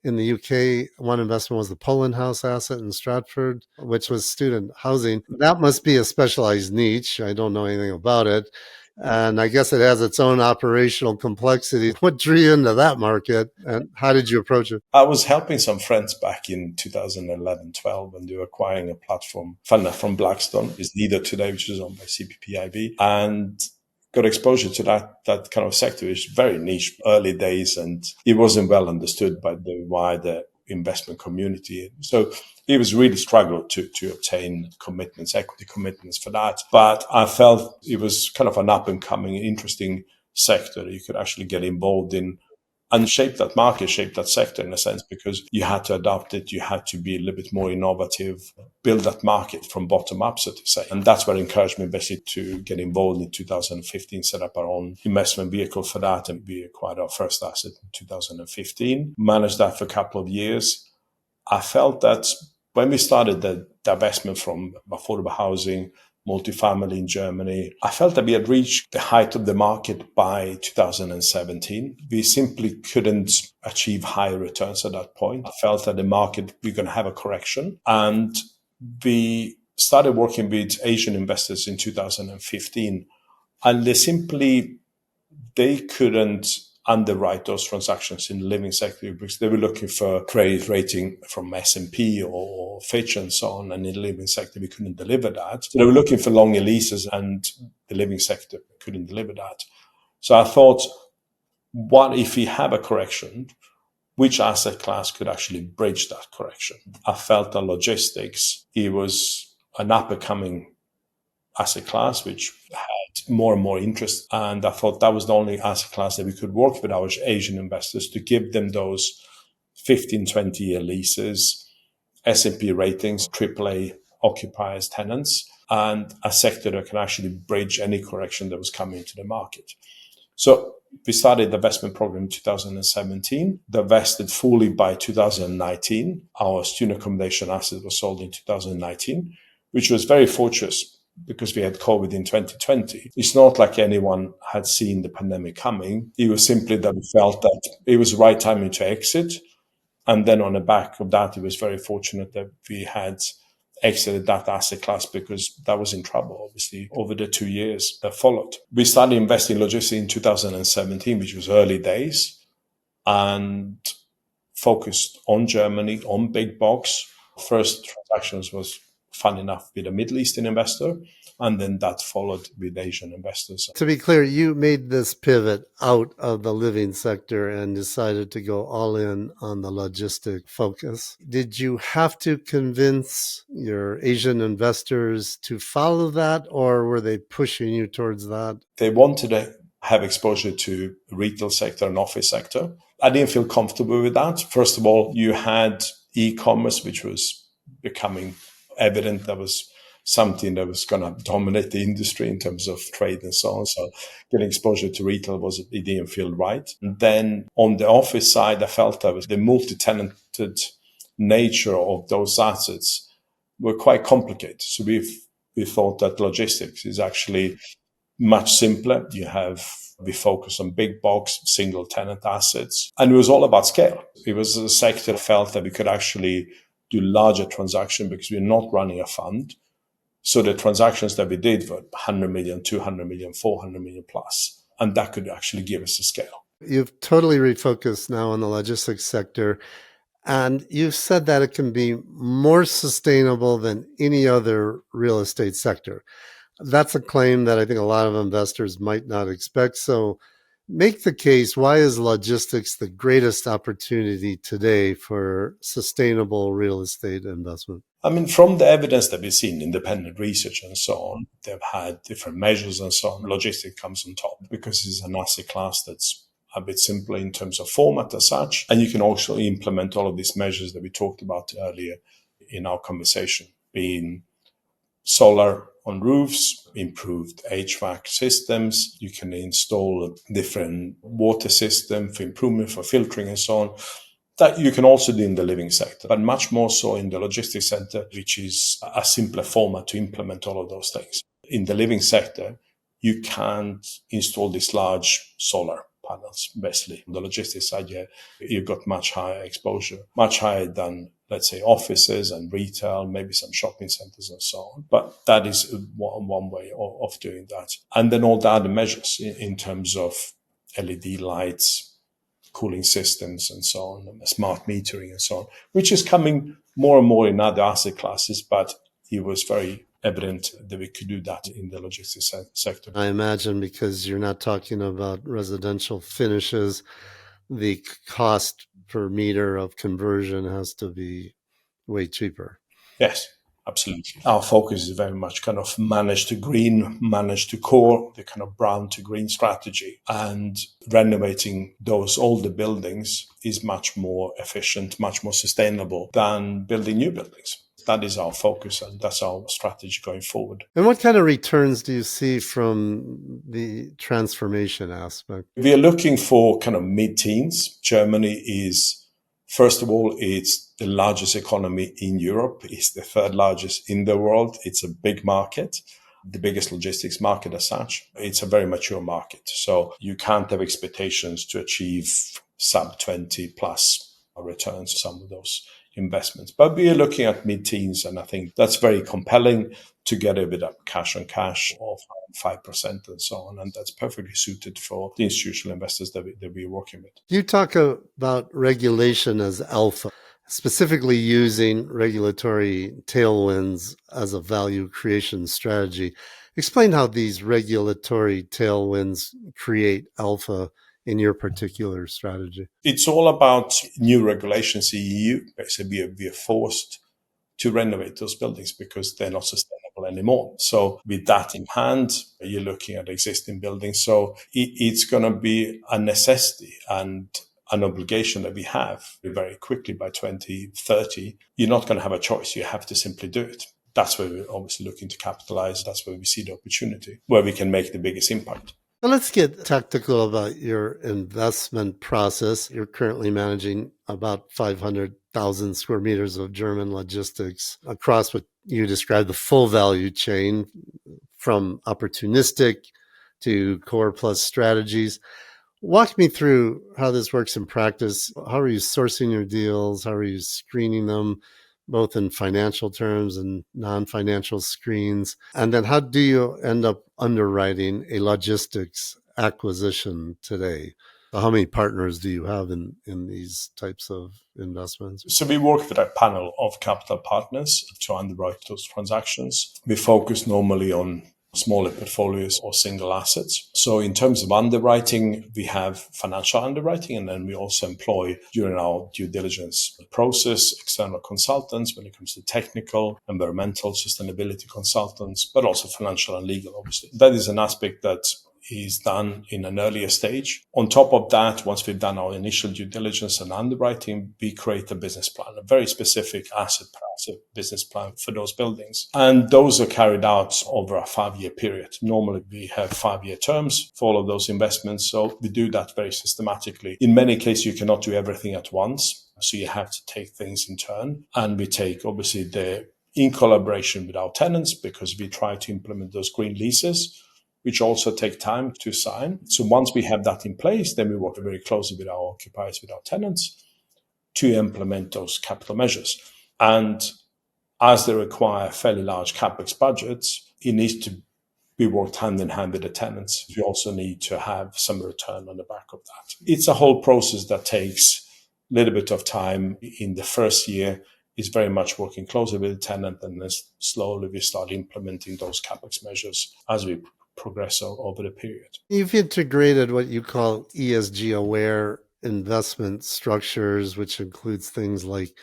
in the UK, one investment was the Poland House asset in Stratford, which was student housing. That must be a specialized niche. I don't know anything about it. And I guess it has its own operational complexity. What drew you into that market and how did you approach it? I was helping some friends back in 2011-12 when they were acquiring a platform from Blackstone. It's Leader today, which is owned by CPPIB, and got exposure to that kind of sector. It's very niche, early days, and it wasn't well understood by the wider investment community. So it was really struggled to obtain commitments, equity commitments for that. But I felt it was kind of an up and coming, interesting sector you could actually get involved in and shape that market, shape that sector in a sense, because you had to adapt it. You had to be a little bit more innovative, build that market from bottom up, so to say. And that's what encouraged me basically to get involved in 2015, set up our own investment vehicle for that. And we acquired our first asset in 2015, managed that for a couple of years. I felt that when we started the divestment from affordable housing, multifamily in Germany, I felt that we had reached the height of the market by 2017. We simply couldn't achieve higher returns at that point. I felt that the market, we're going to have a correction. And we started working with Asian investors in 2015. And they couldn't underwrite those transactions in the living sector because they were looking for credit rating from S&P or Fitch and so on. And in the living sector, we couldn't deliver that. So they were looking for longer leases and the living sector couldn't deliver that. So I thought, what if we have a correction? Which asset class could actually bridge that correction? I felt that logistics, it was an up-and-coming asset class, which had more and more interest. And I thought that was the only asset class that we could work with our Asian investors to give them those 15, 20-year leases, S&P ratings, AAA occupiers, tenants, and a sector that can actually bridge any correction that was coming into the market. So we started the investment program in 2017, divested fully by 2019. Our student accommodation asset was sold in 2019, which was very fortunate because we had COVID in 2020. It's not like anyone had seen the pandemic coming. It was simply that we felt that it was the right timing to exit. And then on the back of that, it was very fortunate that we had exited that asset class because that was in trouble, obviously, over the 2 years that followed. We started investing in logistics in 2017, which was early days, and focused on Germany, on big box. First transactions was fun enough with a Middle Eastern investor, and then that followed with Asian investors. To be clear, you made this pivot out of the living sector and decided to go all in on the logistic focus. Did you have to convince your Asian investors to follow that, or were they pushing you towards that? They wanted to have exposure to retail sector and office sector. I didn't feel comfortable with that. First of all, you had e-commerce, which was becoming evident. That was something that was going to dominate the industry in terms of trade and so on. So getting exposure to retail it didn't feel right. And then on the office side, I felt that was the multi-tenanted nature of those assets were quite complicated. So we thought that logistics is actually much simpler. We focus on big box, single tenant assets. And it was all about scale. It was a sector that felt that we could actually do larger transactions because we're not running a fund. So the transactions that we did were 100 million, 200 million, 400 million plus. And that could actually give us a scale. You've totally refocused now on the logistics sector. And you've said that it can be more sustainable than any other real estate sector. That's a claim that I think a lot of investors might not expect. So make the case, why is logistics the greatest opportunity today for sustainable real estate investment? I mean, from the evidence that we've seen, independent research and so on, they've had different measures and so on. Logistics comes on top because it's an asset class that's a bit simpler in terms of format as such. And you can also implement all of these measures that we talked about earlier in our conversation, being solar on roofs, improved HVAC systems. You can install a different water system for improvement, for filtering and so on. That you can also do in the living sector, but much more so in the logistics sector, which is a simpler format to implement all of those things. In the living sector, you can't install these large solar panels, basically. On the logistics side, you've got much higher exposure, much higher than, let's say, offices and retail, maybe some shopping centers and so on. But that is one way of doing that. And then all the other measures in terms of LED lights, cooling systems and so on, smart metering and so on, which is coming more and more in other asset classes, but it was very evident that we could do that in the logistics sector. I imagine because you're not talking about residential finishes, the cost per meter of conversion has to be way cheaper. Yes, absolutely. Our focus is very much kind of manage to green, manage to core, the kind of brown to green strategy. And renovating those older buildings is much more efficient, much more sustainable than building new buildings. That is our focus, and that's our strategy going forward. And what kind of returns do you see from the transformation aspect? We are looking for kind of mid-teens. Germany is, first of all, it's the largest economy in Europe. It's the third largest in the world. It's a big market, the biggest logistics market as such. It's a very mature market. So you can't have expectations to achieve sub 20 plus returns on some of those investments. But we are looking at mid-teens, and I think that's very compelling to get a bit of cash on cash of 5% and so on. And that's perfectly suited for the institutional investors that we're working with. You talk about regulation as alpha, specifically using regulatory tailwinds as a value creation strategy. Explain how these regulatory tailwinds create alpha in your particular strategy. It's all about new regulations in the EU. Basically, we are forced to renovate those buildings because they're not sustainable anymore. So with that in hand, you're looking at existing buildings. So it's going to be a necessity and an obligation that we have very quickly by 2030. You're not going to have a choice. You have to simply do it. That's where we're obviously looking to capitalize. That's where we see the opportunity, where we can make the biggest impact. Well, let's get tactical about your investment process. You're currently managing about 500,000 square meters of German logistics across what you describe the full value chain, from opportunistic to core plus strategies. Walk me through how this works in practice. How are you sourcing your deals? How are you screening them, both in financial terms and non-financial screens? And then how do you end up underwriting a logistics acquisition today? How many partners do you have in these types of investments? So we work with a panel of capital partners to underwrite those transactions. We focus normally on smaller portfolios or single assets. So in terms of underwriting, we have financial underwriting, and then we also employ, during our due diligence process, external consultants when it comes to technical, environmental, sustainability consultants, but also financial and legal, obviously. That is an aspect that is done in an earlier stage. On top of that, once we've done our initial due diligence and underwriting, we create a business plan, a very specific asset business plan for those buildings. And those are carried out over a 5-year period. Normally, we have 5-year terms for all of those investments. So we do that very systematically. In many cases, you cannot do everything at once. So you have to take things in turn. And we take, obviously, in collaboration with our tenants, because we try to implement those green leases, which also take time to sign. So once we have that in place, then we work very closely with our occupiers, with our tenants, to implement those capital measures. And as they require fairly large capex budgets, it needs to be worked hand in hand with the tenants. We also need to have some return on the back of that. It's a whole process that takes a little bit of time. In the first year, is very much working closely with the tenant, and then slowly we start implementing those capex measures as we progress over the period. You've integrated what you call ESG-aware investment structures, which includes things like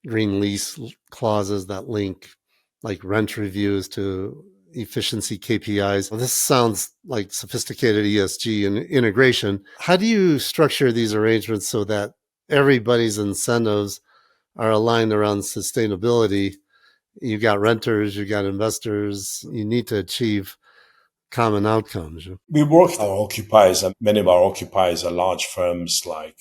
Green Lease Clauses that link like rent reviews to efficiency KPIs. Well, this sounds like sophisticated ESG and integration. How do you structure these arrangements so that everybody's incentives are aligned around sustainability? You got renters, you got investors. You need to achieve common outcomes. We work with our occupiers, and many of our occupiers are large firms like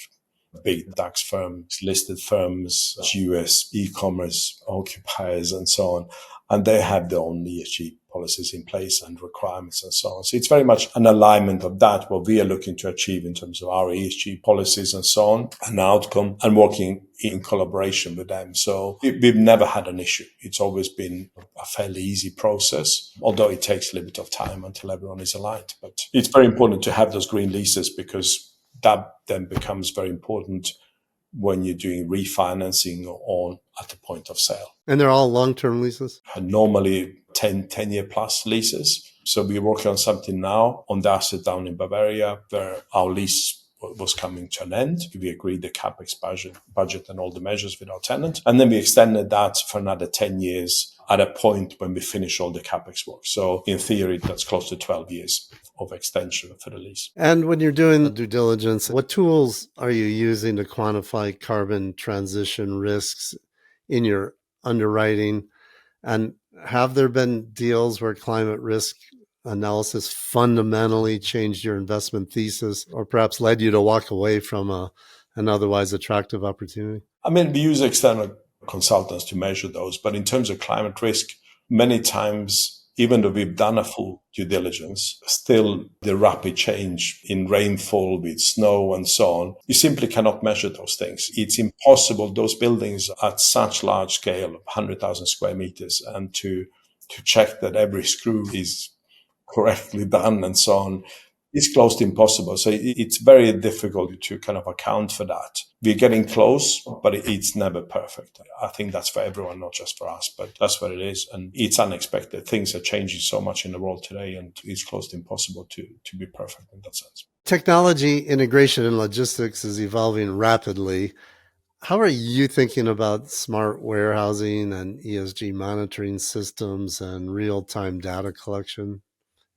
big DAX firms, listed firms, US e-commerce occupiers and so on. And they have their own ESG policies in place and requirements and so on. So it's very much an alignment of that, what we are looking to achieve in terms of our ESG policies and so on, an outcome, and working in collaboration with them. So we've never had an issue. It's always been a fairly easy process, although it takes a little bit of time until everyone is aligned. But it's very important to have those green leases, because that then becomes very important when you're doing refinancing on at the point of sale. And they're all long-term leases? Normally 10-year plus leases. So we're working on something now on the asset down in Bavaria where our lease was coming to an end. We agreed the capex budget and all the measures with our tenant. And then we extended that for another 10 years at a point when we finish all the capex work. So in theory, that's close to 12 years of extension for the lease. And when you're doing the due diligence, what tools are you using to quantify carbon transition risks in your underwriting? And have there been deals where climate risk analysis fundamentally changed your investment thesis, or perhaps led you to walk away from an otherwise attractive opportunity? I mean, we use external consultants to measure those, but in terms of climate risk, many times, even though we've done a full due diligence, still the rapid change in rainfall with snow and so on, you simply cannot measure those things. It's impossible. Those buildings at such large scale, 100,000 square meters, and to check that every screw is correctly done and so on, is close to impossible. So it's very difficult to kind of account for that. We're getting close, but it's never perfect. I think that's for everyone, not just for us, but that's what it is. And it's unexpected. Things are changing so much in the world today, and it's close to impossible to be perfect in that sense. Technology integration and logistics is evolving rapidly. How are you thinking about smart warehousing and ESG monitoring systems and real-time data collection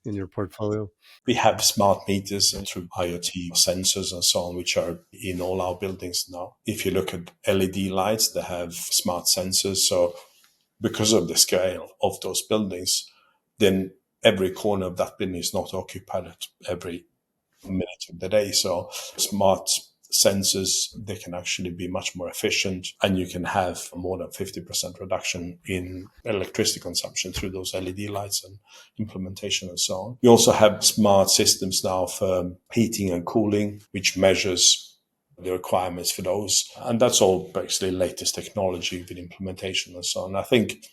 in your portfolio? We have smart meters and through IoT sensors and so on, which are in all our buildings now. If you look at LED lights, they have smart sensors. So because of the scale of those buildings, then every corner of that building is not occupied at every minute of the day. So smart sensors, they can actually be much more efficient, and you can have more than 50% reduction in electricity consumption through those LED lights and implementation and so on. We also have smart systems now for heating and cooling, which measures the requirements for those. And that's all basically latest technology with implementation and so on. I think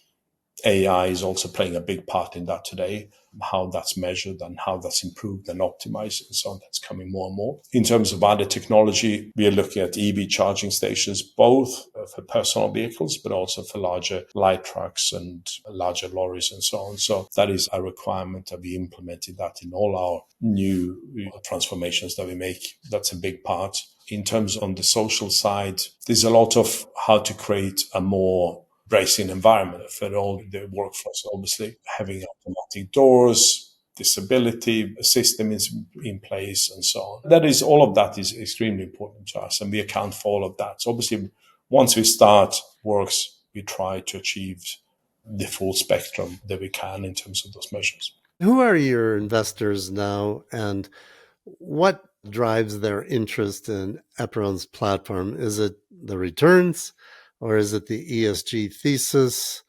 AI is also playing a big part in that today, how that's measured and how that's improved and optimized and so on. That's coming more and more. In terms of other technology, we are looking at EV charging stations, both for personal vehicles, but also for larger light trucks and larger lorries and so on. So that is a requirement that we implemented that in all our new transformations that we make. That's a big part. In terms on the social side, there's a lot of how to create a more bracing environment for all the workforce, obviously having automatic doors, disability system is in place and so on. That is, all of that is extremely important to us, and we account for all of that. So obviously, once we start works, we try to achieve the full spectrum that we can in terms of those measures. Who are your investors now, and what drives their interest in Apeiron's platform? Is it the returns, or is it the ESG thesis,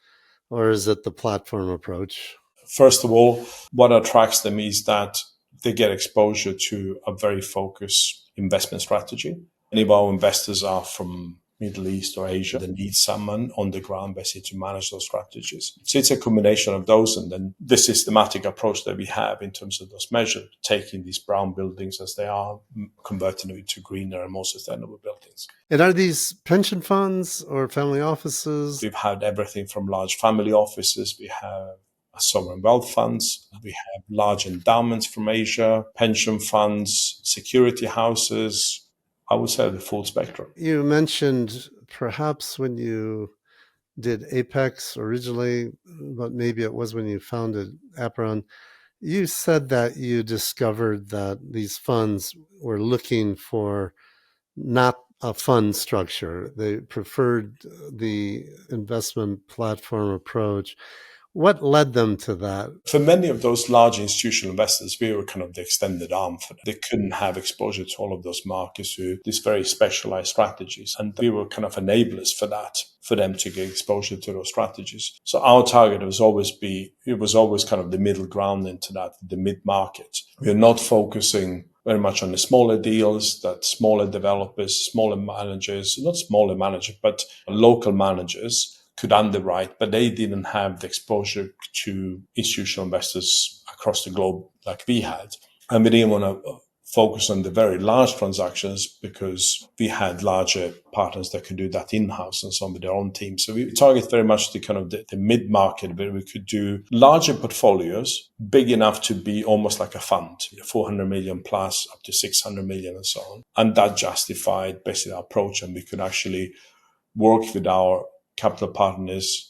or is it the platform approach? First of all, what attracts them is that they get exposure to a very focused investment strategy. Many of our investors are from Middle East or Asia. They need someone on the ground basically to manage those strategies. So it's a combination of those, and then the systematic approach that we have in terms of those measures, taking these brown buildings as they are, converting them into greener and more sustainable buildings. And are these pension funds or family offices? We've had everything from large family offices. We have sovereign wealth funds. We have large endowments from Asia, pension funds, security houses. I would say the full spectrum. You mentioned perhaps when you did Apex originally, but maybe it was when you founded Apeiron, you said that you discovered that these funds were looking for not a fund structure. They preferred the investment platform approach. What led them to that? For many of those large institutional investors, we were kind of the extended arm for them. They couldn't have exposure to all of those markets through these very specialized strategies. And we were kind of enablers for that, for them to get exposure to those strategies. So our target was always kind of the middle ground into that, the mid-market. We are not focusing very much on the smaller deals, that smaller developers, smaller managers, not smaller managers, but local managers could underwrite, but they didn't have the exposure to institutional investors across the globe like we had. And we didn't want to focus on the very large transactions because we had larger partners that could do that in-house and some with their own team. So we target very much the kind of the mid-market where we could do larger portfolios, big enough to be almost like a fund, 400 million plus up to 600 million and so on. And that justified basically our approach, and we could actually work with our capital partners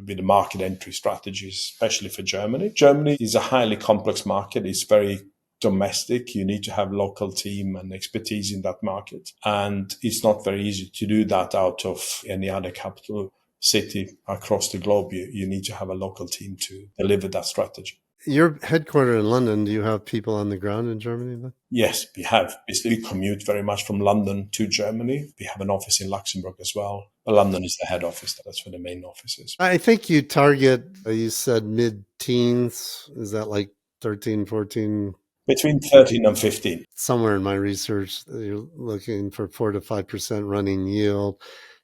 with the market entry strategies, especially for Germany. Germany is a highly complex market. It's very domestic. You need to have local team and expertise in that market. And it's not very easy to do that out of any other capital city across the globe. You need to have a local team to deliver that strategy. You're headquartered in London. Do you have people on the ground in Germany then? Yes, we have. We commute very much from London to Germany. We have an office in Luxembourg as well. But London is the head office. That's where the main office is. I think you target, you said mid-teens. Is that like 13, 14? Between 13 and 15. Somewhere in my research, you're looking for 4 to 5% running yield.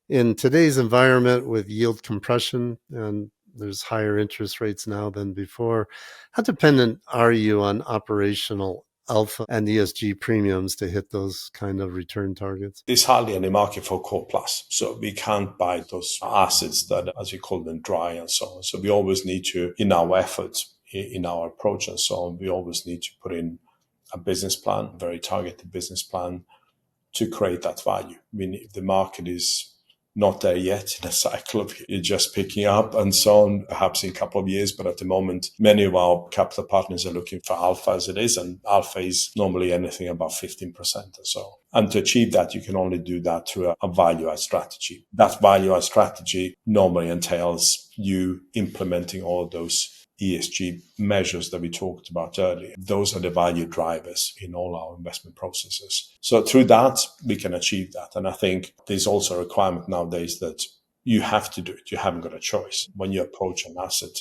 In today's environment with yield compression, and there's higher interest rates now than before, how dependent are you on operational alpha and ESG premiums to hit those kind of return targets? There's hardly any market for core plus. So we can't buy those assets that, as you call them, dry and so on. So we always need to, in our efforts, in our approach and so on, we always need to put in a business plan, a very targeted business plan to create that value. I mean, if the market is not there yet in a cycle of you're just picking up and so on, perhaps in a couple of years. But at the moment, many of our capital partners are looking for alpha as it is, and alpha is normally anything above 15% or so. And to achieve that, you can only do that through a value-add strategy. That value-add strategy normally entails you implementing all of those ESG measures that we talked about earlier. Those are the value drivers in all our investment processes. So through that, we can achieve that. And I think there's also a requirement nowadays that you have to do it. You haven't got a choice. When you approach an asset,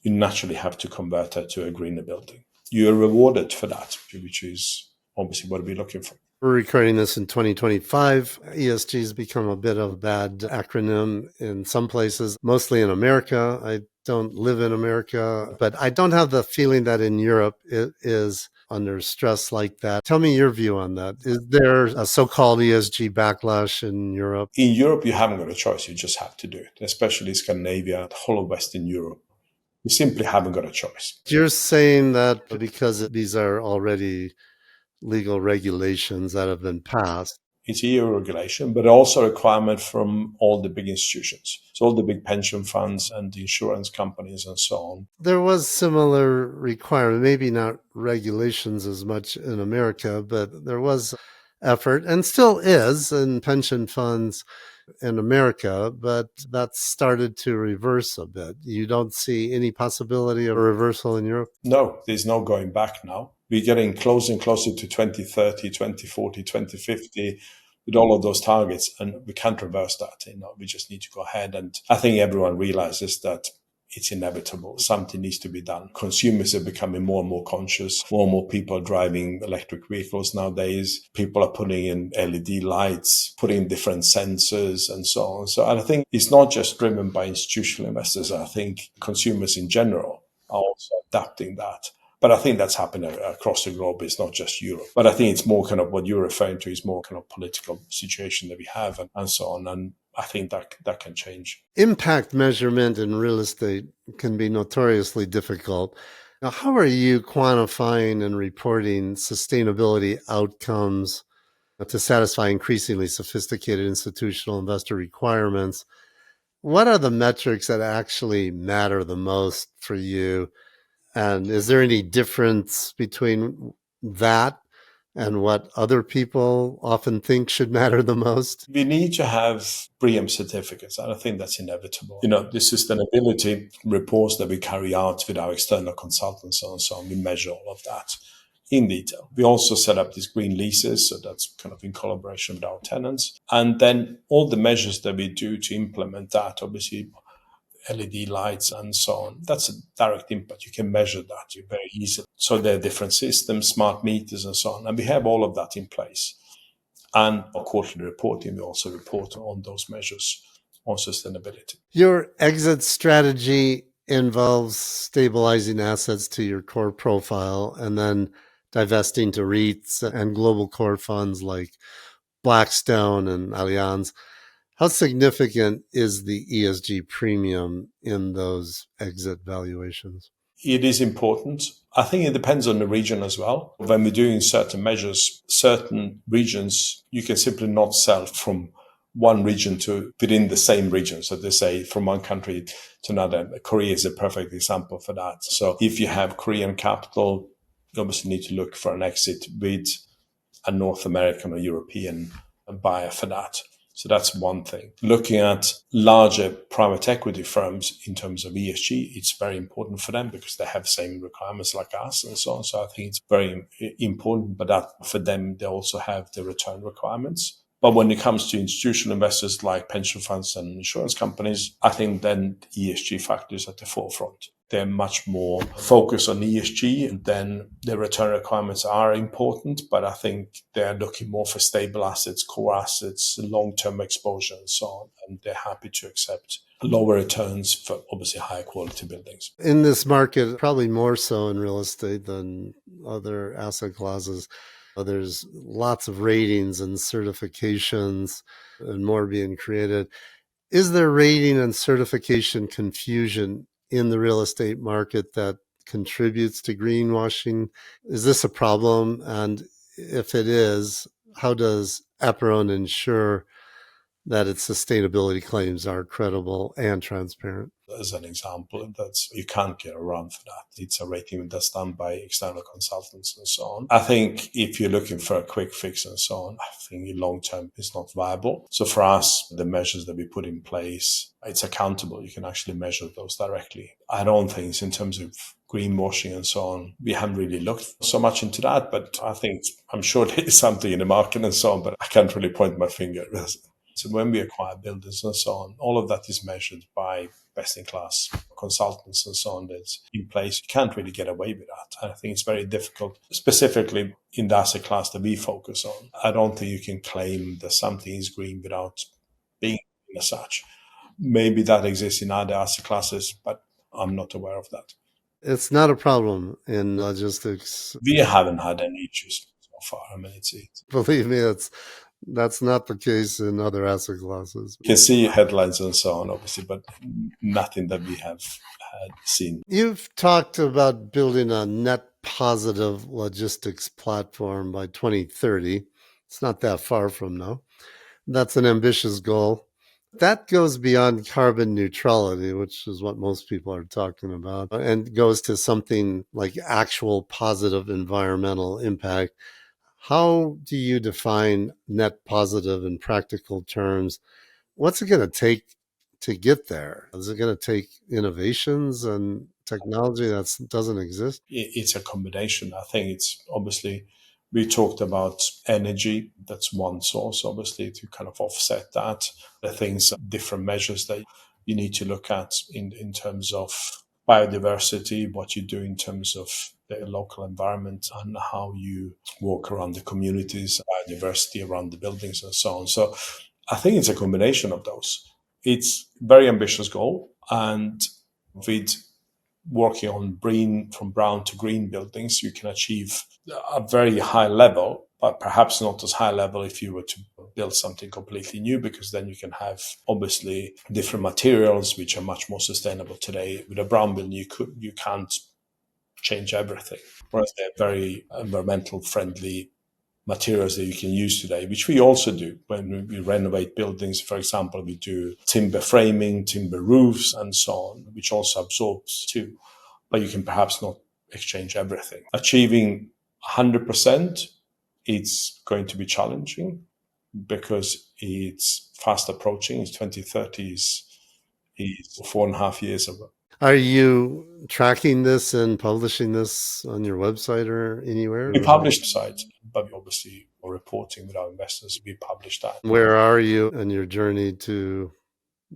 you naturally have to convert it to a greener building. You're rewarded for that, which is obviously what we're looking for. We're recording this in 2025. ESG has become a bit of a bad acronym in some places, mostly in America. I don't live in America, but I don't have the feeling that in Europe it is under stress like that. Tell me your view on that. Is there a so-called ESG backlash in Europe? In Europe, you haven't got a choice. You just have to do it, especially Scandinavia, the whole of Western Europe. You simply haven't got a choice. You're saying that because these are already legal regulations that have been passed. It's EU regulation, but also a requirement from all the big institutions. So all the big pension funds and the insurance companies and so on. There was similar requirement, maybe not regulations as much in America, but there was effort and still is in pension funds in America, but that started to reverse a bit. You don't see any possibility of a reversal in Europe? No, there's no going back now. We're getting closer and closer to 2030, 2040, 2050 with all of those targets, and we can't reverse that. We just need to go ahead. And I think everyone realizes that it's inevitable. Something needs to be done. Consumers are becoming more and more conscious. More and more people are driving electric vehicles nowadays. People are putting in LED lights, putting in different sensors and so on. So I think it's not just driven by institutional investors. I think consumers in general are also adapting that. But I think that's happening across the globe. It's not just Europe. But I think it's more kind of what you're referring to is more kind of political situation that we have and so on. And I think that can change. Impact measurement in real estate can be notoriously difficult. Now, how are you quantifying and reporting sustainability outcomes to satisfy increasingly sophisticated institutional investor requirements? What are the metrics that actually matter the most for you? And is there any difference between that and what other people often think should matter the most? We need to have BREEAM certificates, and I think that's inevitable. The sustainability reports that we carry out with our external consultants and so on, we measure all of that in detail. We also set up these green leases, so that's kind of in collaboration with our tenants. And then all the measures that we do to implement that, obviously LED lights and so on, that's a direct impact. You can measure that very easily. So there are different systems, smart meters and so on. And we have all of that in place. And our quarterly reporting, we also report on those measures on sustainability. Your exit strategy involves stabilizing assets to your core profile and then divesting to REITs and global core funds like Blackstone and Allianz. How significant is the ESG premium in those exit valuations? It is important. I think it depends on the region as well. When we're doing certain measures, certain regions, you can simply not sell from one region to within the same region. So they say from one country to another. Korea is a perfect example for that. So if you have Korean capital, you obviously need to look for an exit with a North American or European buyer for that. So that's one thing. Looking at larger private equity firms in terms of ESG, it's very important for them because they have the same requirements like us and so on. So I think it's very important, but that for them, they also have the return requirements. But when it comes to institutional investors like pension funds and insurance companies, I think then ESG factors at the forefront. They're much more focused on ESG, and then the return requirements are important, but I think they're looking more for stable assets, core assets, long-term exposure and so on, and they're happy to accept lower returns for obviously higher quality buildings. In this market, probably more so in real estate than other asset classes, there's lots of ratings and certifications and more being created. Is there rating and certification confusion in the real estate market that contributes to greenwashing? Is this a problem? And if it is, how does Apeiron ensure that its sustainability claims are credible and transparent? As an example, you can't get around for that. It's a rating that's done by external consultants and so on. I think if you're looking for a quick fix and so on, I think long term is not viable. So for us, the measures that we put in place, it's accountable. You can actually measure those directly. I don't think in terms of greenwashing and so on, we haven't really looked so much into that, but I'm sure there is something in the market and so on, but I can't really point my finger. So when we acquire buildings and so on, all of that is measured by best-in-class consultants and so on that's in place. You can't really get away with that. And I think it's very difficult, specifically in the asset class that we focus on. I don't think you can claim that something is green without being green as such. Maybe that exists in other asset classes, but I'm not aware of that. It's not a problem in logistics. We haven't had any issues so far. I mean, believe me, that's not the case in other asset classes. You can see headlines and so on, obviously, but nothing that we have had seen. You've talked about building a net positive logistics platform by 2030. It's not that far from now. That's an ambitious goal. That goes beyond carbon neutrality, which is what most people are talking about, and goes to something like actual positive environmental impact. How do you define net positive in practical terms? What's it going to take to get there? Is it going to take innovations and technology that doesn't exist? It's a combination. I think it's obviously, we talked about energy. That's one source, obviously, to kind of offset that. The things, different measures that you need to look at in terms of biodiversity, what you do in terms of the local environment and how you walk around the communities, biodiversity around the buildings and so on. So I think it's a combination of those. It's a very ambitious goal, and with working on from brown to green buildings, you can achieve a very high level, but perhaps not as high level if you were to build something completely new, because then you can have obviously different materials which are much more sustainable today. With a brown building, you can't change everything, whereas they're very environmental friendly materials that you can use today, which we also do when we renovate buildings. For example, we do timber framing, timber roofs, and so on, which also absorbs too. But you can perhaps not exchange everything. Achieving 100% it's going to be challenging because it's fast approaching. It's 2030 is 4.5 years away. Are you tracking this and publishing this on your website or anywhere? We published sites, but obviously we're reporting with our investors. We publish that. Where are you in your journey to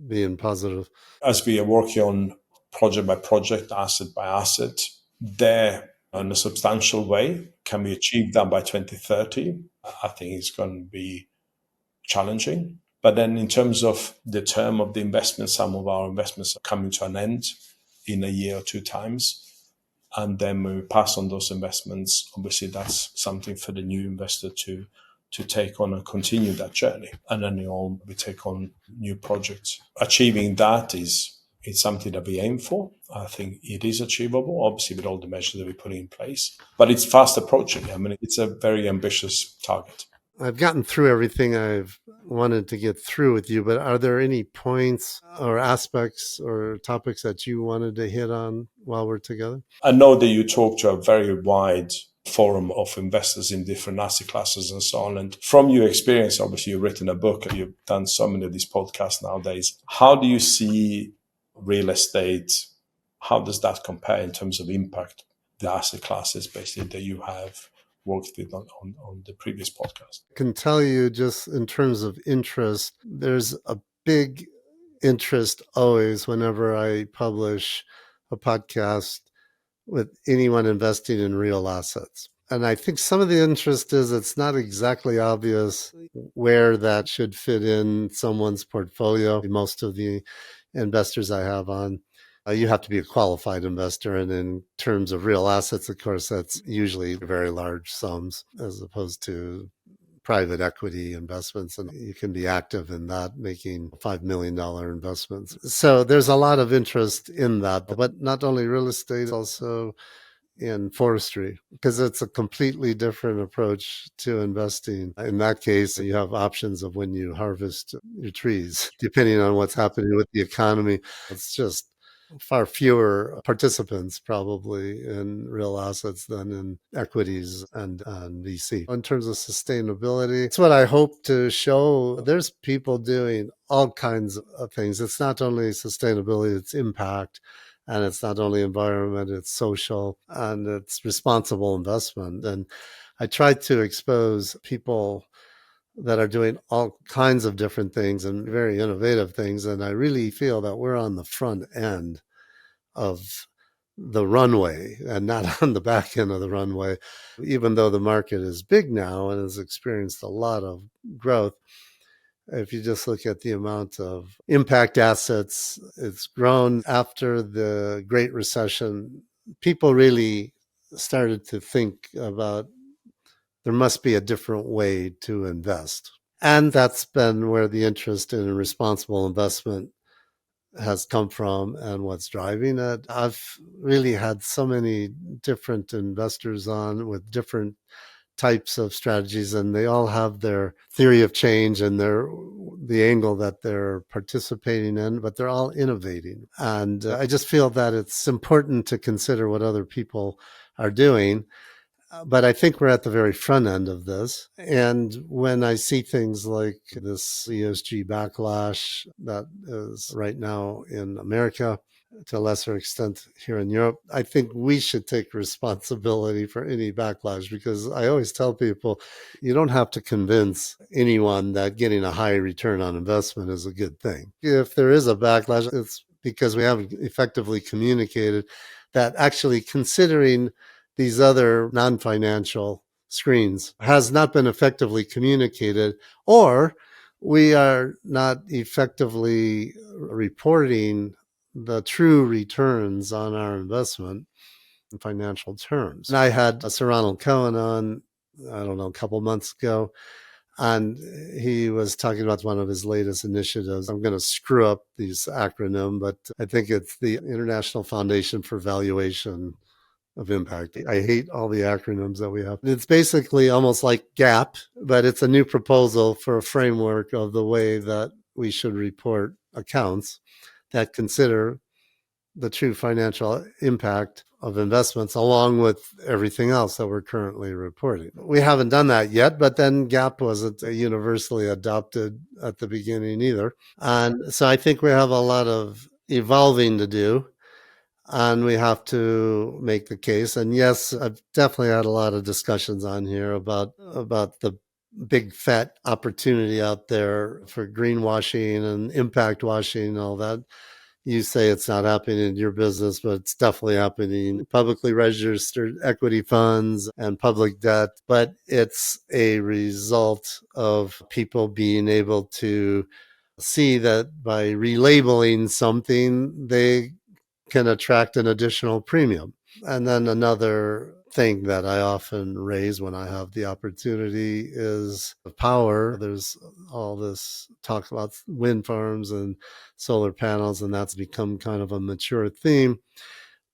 being positive? As we are working on project by project, asset by asset, there in a substantial way. Can we achieve that by 2030? I think it's going to be challenging. But then in terms of the term of the investment, some of our investments are coming to an end in a year or two times. And then when we pass on those investments, obviously that's something for the new investor to take on and continue that journey. And then we take on new projects. Achieving that it's something that we aim for. I think it is achievable, obviously with all the measures that we put in place. But it's fast approaching. I mean, it's a very ambitious target. I've gotten through everything I've wanted to get through with you, but are there any points or aspects or topics that you wanted to hit on while we're together? I know that you talk to a very wide forum of investors in different asset classes and so on. And from your experience, obviously you've written a book and you've done so many of these podcasts nowadays. How do you see real estate? How does that compare in terms of impact, the asset classes basically that you have worked with on the previous podcast? I can tell you just in terms of interest, there's a big interest always whenever I publish a podcast with anyone investing in real assets. And I think some of the interest is it's not exactly obvious where that should fit in someone's portfolio. Most of the investors I have on, you have to be a qualified investor. And in terms of real assets, of course, that's usually very large sums as opposed to private equity investments. And you can be active in that, making $5 million investments. So there's a lot of interest in that, but not only real estate, also in forestry, because it's a completely different approach to investing. In that case, you have options of when you harvest your trees, depending on what's happening with the economy. It's just far fewer participants probably in real assets than in equities and VC. In terms of sustainability, it's what I hope to show. There's people doing all kinds of things. It's not only sustainability, it's impact. And it's not only environment, it's social, and it's responsible investment. And I try to expose people that are doing all kinds of different things and very innovative things. And I really feel that we're on the front end of the runway and not on the back end of the runway. Even though the market is big now and has experienced a lot of growth, if you just look at the amount of impact assets, it's grown after the Great Recession. People really started to think about there must be a different way to invest. And that's been where the interest in responsible investment has come from and what's driving it. I've really had so many different investors on with different types of strategies, and they all have their theory of change and the angle that they're participating in, but they're all innovating. And I just feel that it's important to consider what other people are doing. But I think we're at the very front end of this. And when I see things like this ESG backlash that is right now in America, to a lesser extent here in Europe, I think we should take responsibility for any backlash, because I always tell people you don't have to convince anyone that getting a high return on investment is a good thing. If there is a backlash, it's because we haven't effectively communicated that actually considering these other non-financial screens has not been effectively communicated, or we are not effectively reporting the true returns on our investment in financial terms. And I had Sir Ronald Cohen on, I don't know, a couple months ago, and he was talking about one of his latest initiatives. I'm going to screw up these acronym, but I think it's the International Foundation for Valuation of Impact. I hate all the acronyms that we have. It's basically almost like GAP, but it's a new proposal for a framework of the way that we should report accounts that consider the true financial impact of investments along with everything else that we're currently reporting. We haven't done that yet, but then GAP wasn't universally adopted at the beginning either. And so I think we have a lot of evolving to do, and we have to make the case. And yes, I've definitely had a lot of discussions on here about the big fat opportunity out there for greenwashing and impact washing and all that. You say it's not happening in your business, but it's definitely happening in publicly registered equity funds and public debt. But it's a result of people being able to see that by relabeling something, they can attract an additional premium. And then another thing that I often raise when I have the opportunity is power. There's all this talk about wind farms and solar panels, and that's become kind of a mature theme.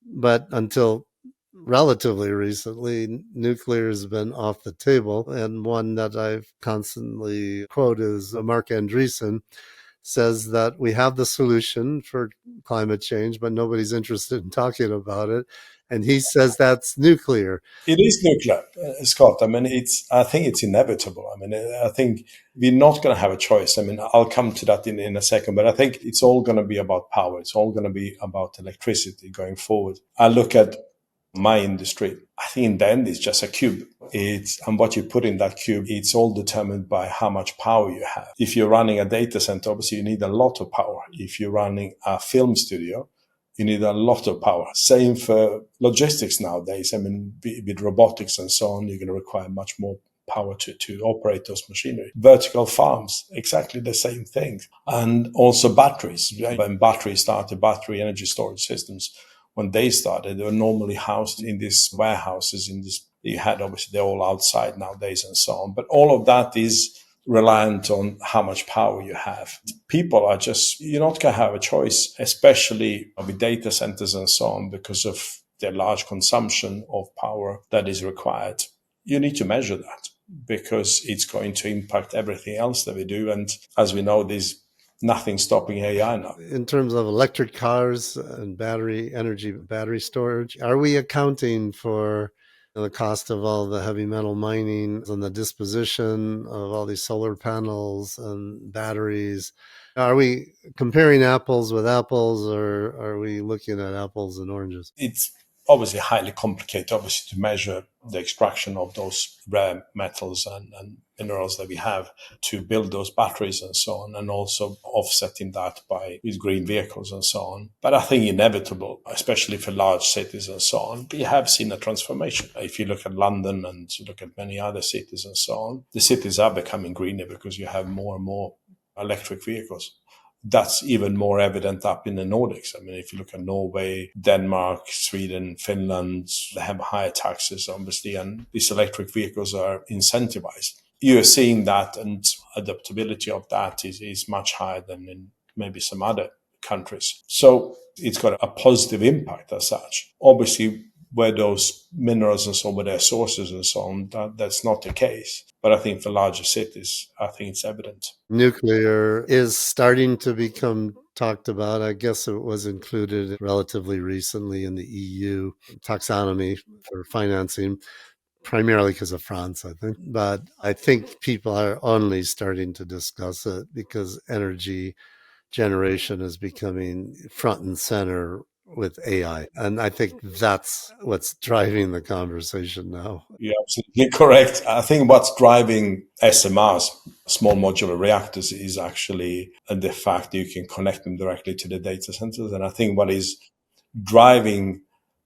But until relatively recently, nuclear has been off the table. And one that I've constantly quote is Mark Andreessen says that we have the solution for climate change, but nobody's interested in talking about it. And he says that's nuclear. It is nuclear, Scott. I mean, I think it's inevitable. I mean, I think we're not going to have a choice. I mean, I'll come to that in a second, but I think it's all going to be about power. It's all going to be about electricity going forward. I look at my industry. I think in the end, it's just a cube. And what you put in that cube, it's all determined by how much power you have. If you're running a data center, obviously you need a lot of power. If you're running a film studio, you need a lot of power. Same for logistics nowadays. I mean, with robotics and so on, you're going to require much more power to operate those machinery. Vertical farms, exactly the same thing. And also batteries. When battery energy storage systems, when they started, they were normally housed in these warehouses, you had obviously they're all outside nowadays and so on. But all of that is reliant on how much power you have. People are you're not going to have a choice, especially with data centers and so on, because of the large consumption of power that is required. You need to measure that because it's going to impact everything else that we do. And as we know, there's nothing stopping AI now. In terms of electric cars and battery storage, are we accounting for the cost of all the heavy metal mining and the disposition of all these solar panels and batteries? Are we comparing apples with apples, or are we looking at apples and oranges? It's obviously highly complicated, obviously, to measure the extraction of those rare metals and minerals that we have to build those batteries and so on, and also offsetting that with green vehicles and so on. But I think inevitable, especially for large cities and so on, we have seen a transformation. If you look at London and you look at many other cities and so on, the cities are becoming greener because you have more and more electric vehicles. That's even more evident up in the Nordics. I mean, if you look at Norway, Denmark, Sweden, Finland, they have higher taxes, obviously, and these electric vehicles are incentivized. You're seeing that, and adaptability of that is much higher than in maybe some other countries. So it's got a positive impact as such. Obviously, where those minerals and so on, where their sources and so on, that's not the case. But I think for larger cities, I think it's evident. Nuclear is starting to become talked about. I guess it was included relatively recently in the EU taxonomy for financing, primarily because of France, I think. But I think people are only starting to discuss it because energy generation is becoming front and center with AI. And I think that's what's driving the conversation now. You're absolutely correct. I think what's driving SMRs, small modular reactors, is actually the fact that you can connect them directly to the data centers. And I think what is driving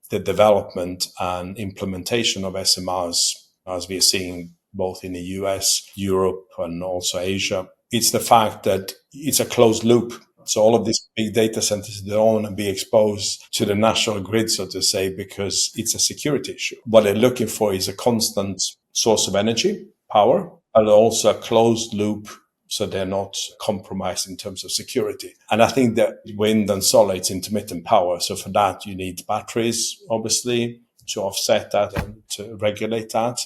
the development and implementation of SMRs, as we're seeing both in the US, Europe, and also Asia, it's the fact that it's a closed loop. So all of these big data centers, they don't want to be exposed to the national grid, so to say, because it's a security issue. What they're looking for is a constant source of energy, power, but also a closed loop, so they're not compromised in terms of security. And I think that wind and solar, it's intermittent power. So for that, you need batteries, obviously, to offset that and to regulate that.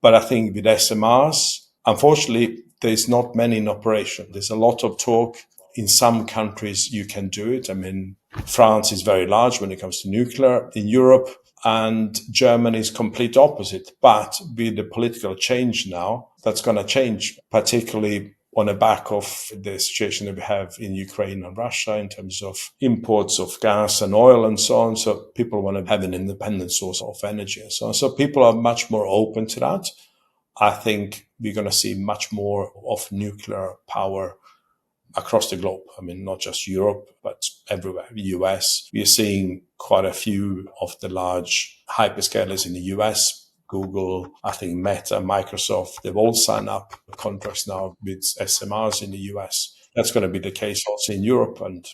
But I think with SMRs, unfortunately, there's not many in operation. There's a lot of talk in some countries you can do it. I mean, France is very large when it comes to nuclear in Europe, and Germany is complete opposite. But with the political change now, that's going to change, particularly on the back of the situation that we have in Ukraine and Russia in terms of imports of gas and oil and so on. So people want to have an independent source of energy and so on. So people are much more open to that. I think we're going to see much more of nuclear power across the globe. I mean, not just Europe, but everywhere. The US, we are seeing quite a few of the large hyperscalers in the US, Google, I think Meta, Microsoft, they've all signed up contracts now with SMRs in the US. That's going to be the case also in Europe and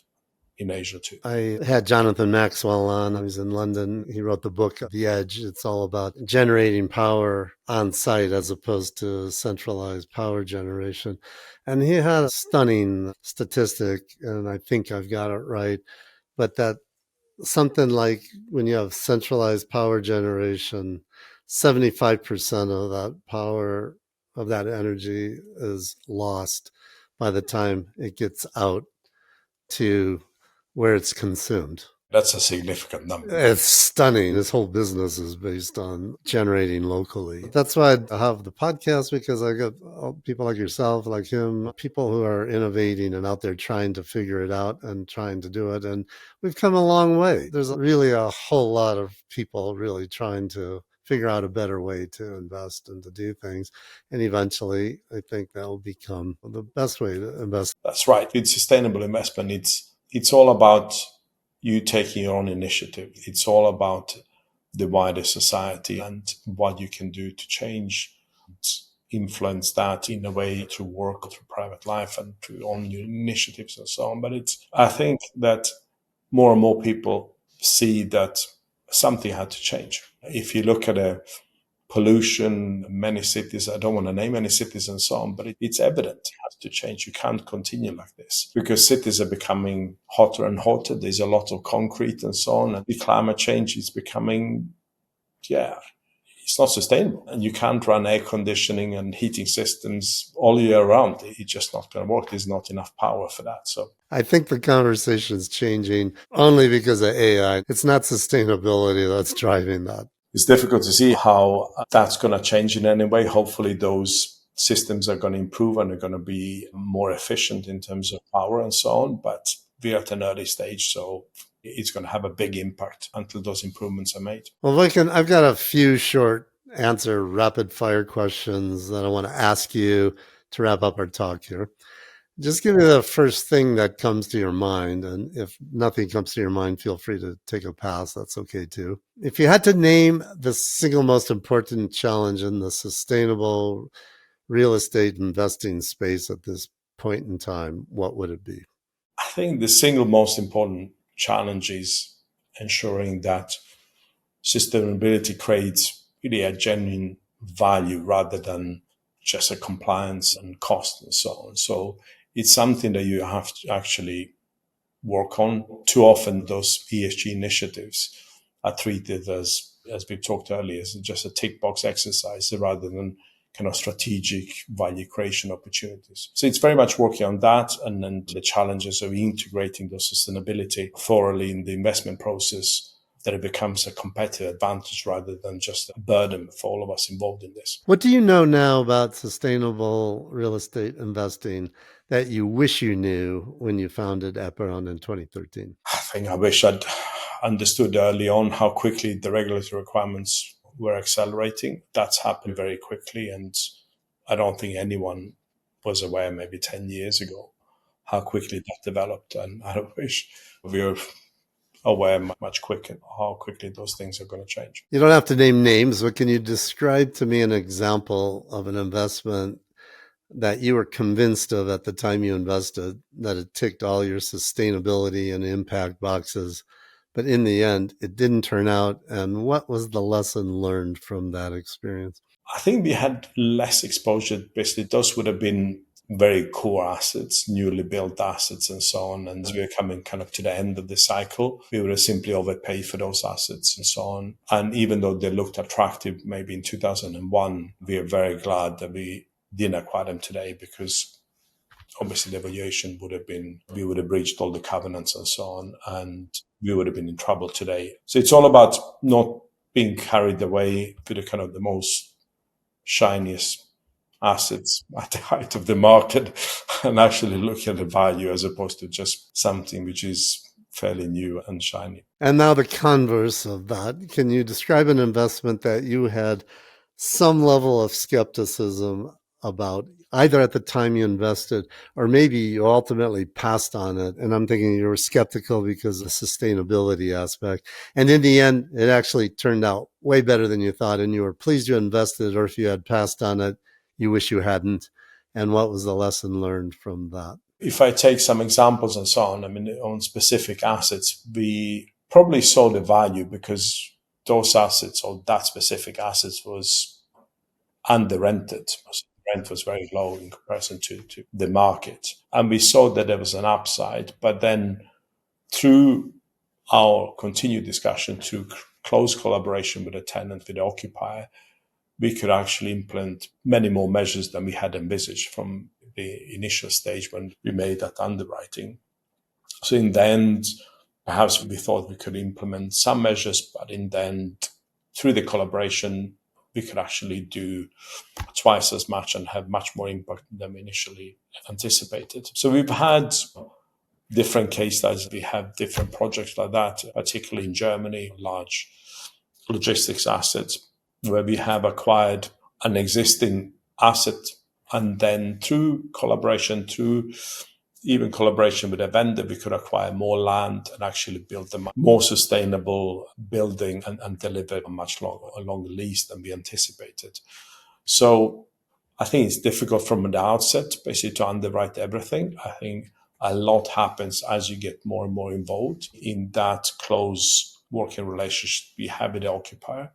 in Asia too. I had Jonathan Maxwell on. I was in London. He wrote the book, The Edge. It's all about generating power on site as opposed to centralized power generation. And he had a stunning statistic, and I think I've got it right, but that something like when you have centralized power generation, 75% of that power, of that energy is lost by the time it gets out to where it's consumed. That's a significant number. It's stunning. This whole business is based on generating locally. That's why I have the podcast, because I got people like yourself, like him, people who are innovating and out there trying to figure it out and trying to do it. And we've come a long way. There's really a whole lot of people really trying to figure out a better way to invest and to do things. And eventually, I think that will become the best way to invest. That's right. With sustainable investment, it's all about you taking your own initiative. It's all about the wider society and what you can do to change, influence that in a way through work, through private life and through own initiatives and so on. But I think that more and more people see that something had to change. If you look at a pollution, many cities, I don't want to name any cities and so on, but it's evident it has to change. You can't continue like this because cities are becoming hotter and hotter. There's a lot of concrete and so on. And the climate change is becoming, it's not sustainable. And you can't run air conditioning and heating systems all year round. It's just not going to work. There's not enough power for that. So I think the conversation is changing only because of AI. It's not sustainability that's driving that. It's difficult to see how that's going to change in any way. Hopefully those systems are going to improve and are going to be more efficient in terms of power and so on. But we're at an early stage, so it's going to have a big impact until those improvements are made. Well, Vojkan, I've got a few short answer rapid fire questions that I want to ask you to wrap up our talk here. Just give me the first thing that comes to your mind. And if nothing comes to your mind, feel free to take a pass. That's okay too. If you had to name the single most important challenge in the sustainable real estate investing space at this point in time, what would it be? I think the single most important challenge is ensuring that sustainability creates really a genuine value rather than just a compliance and cost and so on. So it's something that you have to actually work on. Too often those ESG initiatives are treated as we talked earlier, as just a tick box exercise rather than kind of strategic value creation opportunities. So it's very much working on that, and then the challenges of integrating the sustainability thoroughly in the investment process, that it becomes a competitive advantage rather than just a burden for all of us involved in this. What do you know now about sustainable real estate investing that you wish you knew when you founded Apeiron in 2013? I think I wish I'd understood early on how quickly the regulatory requirements were accelerating. That's happened very quickly, and I don't think anyone was aware maybe 10 years ago how quickly that developed, and I wish we were aware much quicker how quickly those things are going to change. You don't have to name names, but can you describe to me an example of an investment that you were convinced of at the time you invested, that it ticked all your sustainability and impact boxes, but in the end, it didn't turn out? And what was the lesson learned from that experience? I think we had less exposure. Basically, those would have been very core assets, newly built assets and so on. And as we were coming kind of to the end of the cycle, we would have simply overpaid for those assets and so on. And even though they looked attractive maybe in 2001, we are very glad that we didn't acquire them today because obviously the valuation would have been, we would have breached all the covenants and so on, and we would have been in trouble today. So it's all about not being carried away to the kind of the most shiniest assets at the height of the market and actually look at the value as opposed to just something which is fairly new and shiny. And now the converse of that. Can you describe an investment that you had some level of skepticism about, either at the time you invested or maybe you ultimately passed on it? And I'm thinking you were skeptical because of the sustainability aspect. And in the end, it actually turned out way better than you thought, and you were pleased you invested, or if you had passed on it, you wish you hadn't. And what was the lesson learned from that? If I take some examples and so on, I mean, on specific assets, we probably saw the value because those assets or that specific assets was under rented. The rent was very low in comparison to the market. And we saw that there was an upside. But then through our continued discussion, to close collaboration with the tenant, with the occupier, we could actually implement many more measures than we had envisaged from the initial stage when we made that underwriting. So in the end, perhaps we thought we could implement some measures, but in the end, through the collaboration, we could actually do twice as much and have much more impact than we initially anticipated. So we've had different case studies. We have different projects like that, particularly in Germany, large logistics assets, where we have acquired an existing asset and then through collaboration, through even collaboration with a vendor, we could acquire more land and actually build a more sustainable building and deliver a much longer lease than we anticipated. So I think it's difficult from the outset, basically, to underwrite everything. I think a lot happens as you get more and more involved in that close working relationship we have with the occupier.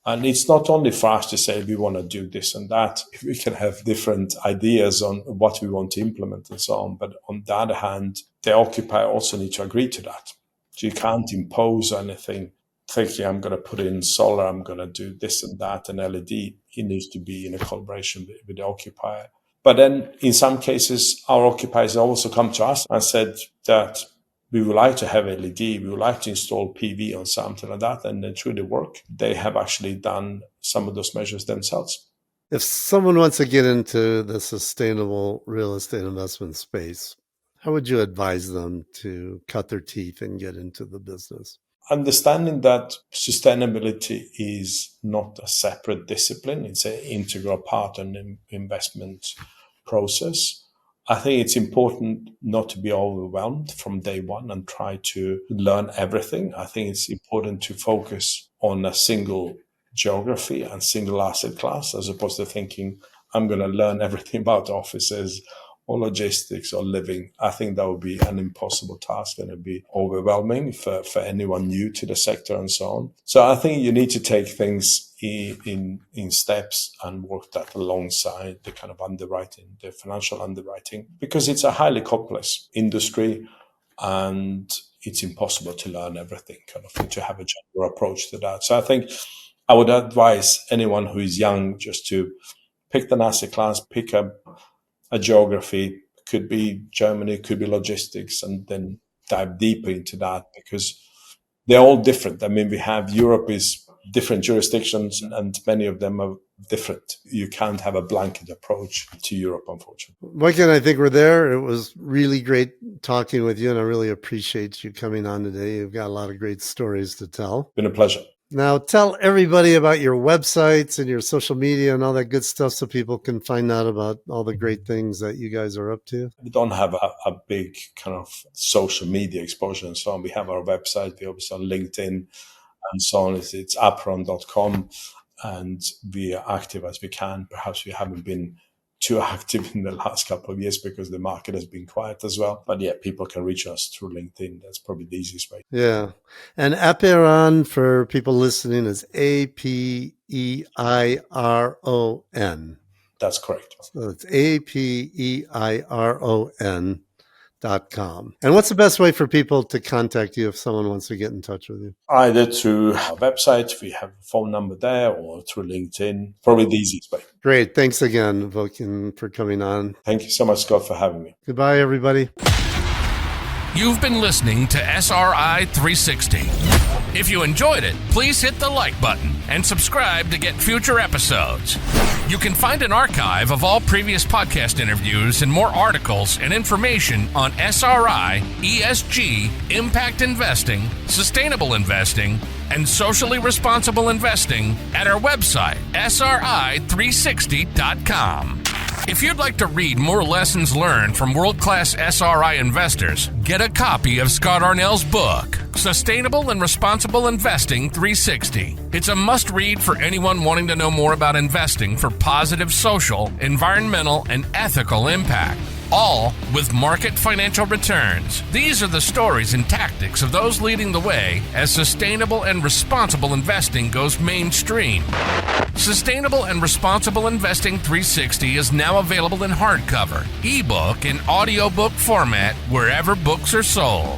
And it's not only for us to say we want to do this and that. We can have different ideas on what we want to implement and so on. But on the other hand, the occupier also needs to agree to that. So you can't impose anything thinking I'm going to put in solar, I'm going to do this and that, and LED. It needs to be in a collaboration with the occupier. But then in some cases, our occupiers also come to us and said that we would like to have LED, we would like to install PV on something like that. And then through the work, they have actually done some of those measures themselves. If someone wants to get into the sustainable real estate investment space, how would you advise them to cut their teeth and get into the business? Understanding that sustainability is not a separate discipline, it's an integral part of an investment process. I think it's important not to be overwhelmed from day one and try to learn everything. I think it's important to focus on a single geography and single asset class, as opposed to thinking, I'm going to learn everything about offices or logistics or living. I think that would be an impossible task and it'd be overwhelming for anyone new to the sector and so on. So I think you need to take things in steps and work that alongside the kind of underwriting, the financial underwriting, because it's a highly complex industry and it's impossible to learn everything, kind of, to have a general approach to that. So I think I would advise anyone who is young just to pick an asset class, pick a geography, could be Germany, could be logistics, and then dive deeper into that because they're all different. I mean, we have Europe is different jurisdictions and many of them are different. You can't have a blanket approach to Europe, unfortunately. Vojkan, I think we're there. It was really great talking with you, and I really appreciate you coming on today. You've got a lot of great stories to tell. Been a pleasure. Now, tell everybody about your websites and your social media and all that good stuff so people can find out about all the great things that you guys are up to. We don't have a big kind of social media exposure and so on. We have our website, we obviously on LinkedIn and so on. It's apeiron.com, and we are active as we can. Perhaps we haven't been too active in the last couple of years because the market has been quiet as well. But yeah, people can reach us through LinkedIn. That's probably the easiest way. Yeah. And Apeiron, for people listening, is Apeiron. That's correct. So it's Apeiron.com. greenlease.com. And what's the best way for people to contact you if someone wants to get in touch with you? Either through our website, we have a phone number there, or through LinkedIn. Probably the easiest way. Great. Thanks again, Vojkan, for coming on. Thank you so much, Scott, for having me. Goodbye, everybody. You've been listening to SRI 360. If you enjoyed it, please hit the like button and subscribe to get future episodes. You can find an archive of all previous podcast interviews and more articles and information on SRI, ESG, impact investing, sustainable investing, and socially responsible investing at our website, sri360.com. If you'd like to read more lessons learned from world-class SRI investors, get a copy of Scott Arnell's book, Sustainable and Responsible Investing 360. It's a must-read for anyone wanting to know more about investing for positive social, environmental, and ethical impact, all with market financial returns. These are the stories and tactics of those leading the way as sustainable and responsible investing goes mainstream. Sustainable and Responsible Investing 360 is now available in hardcover, ebook, and audiobook format wherever books are sold.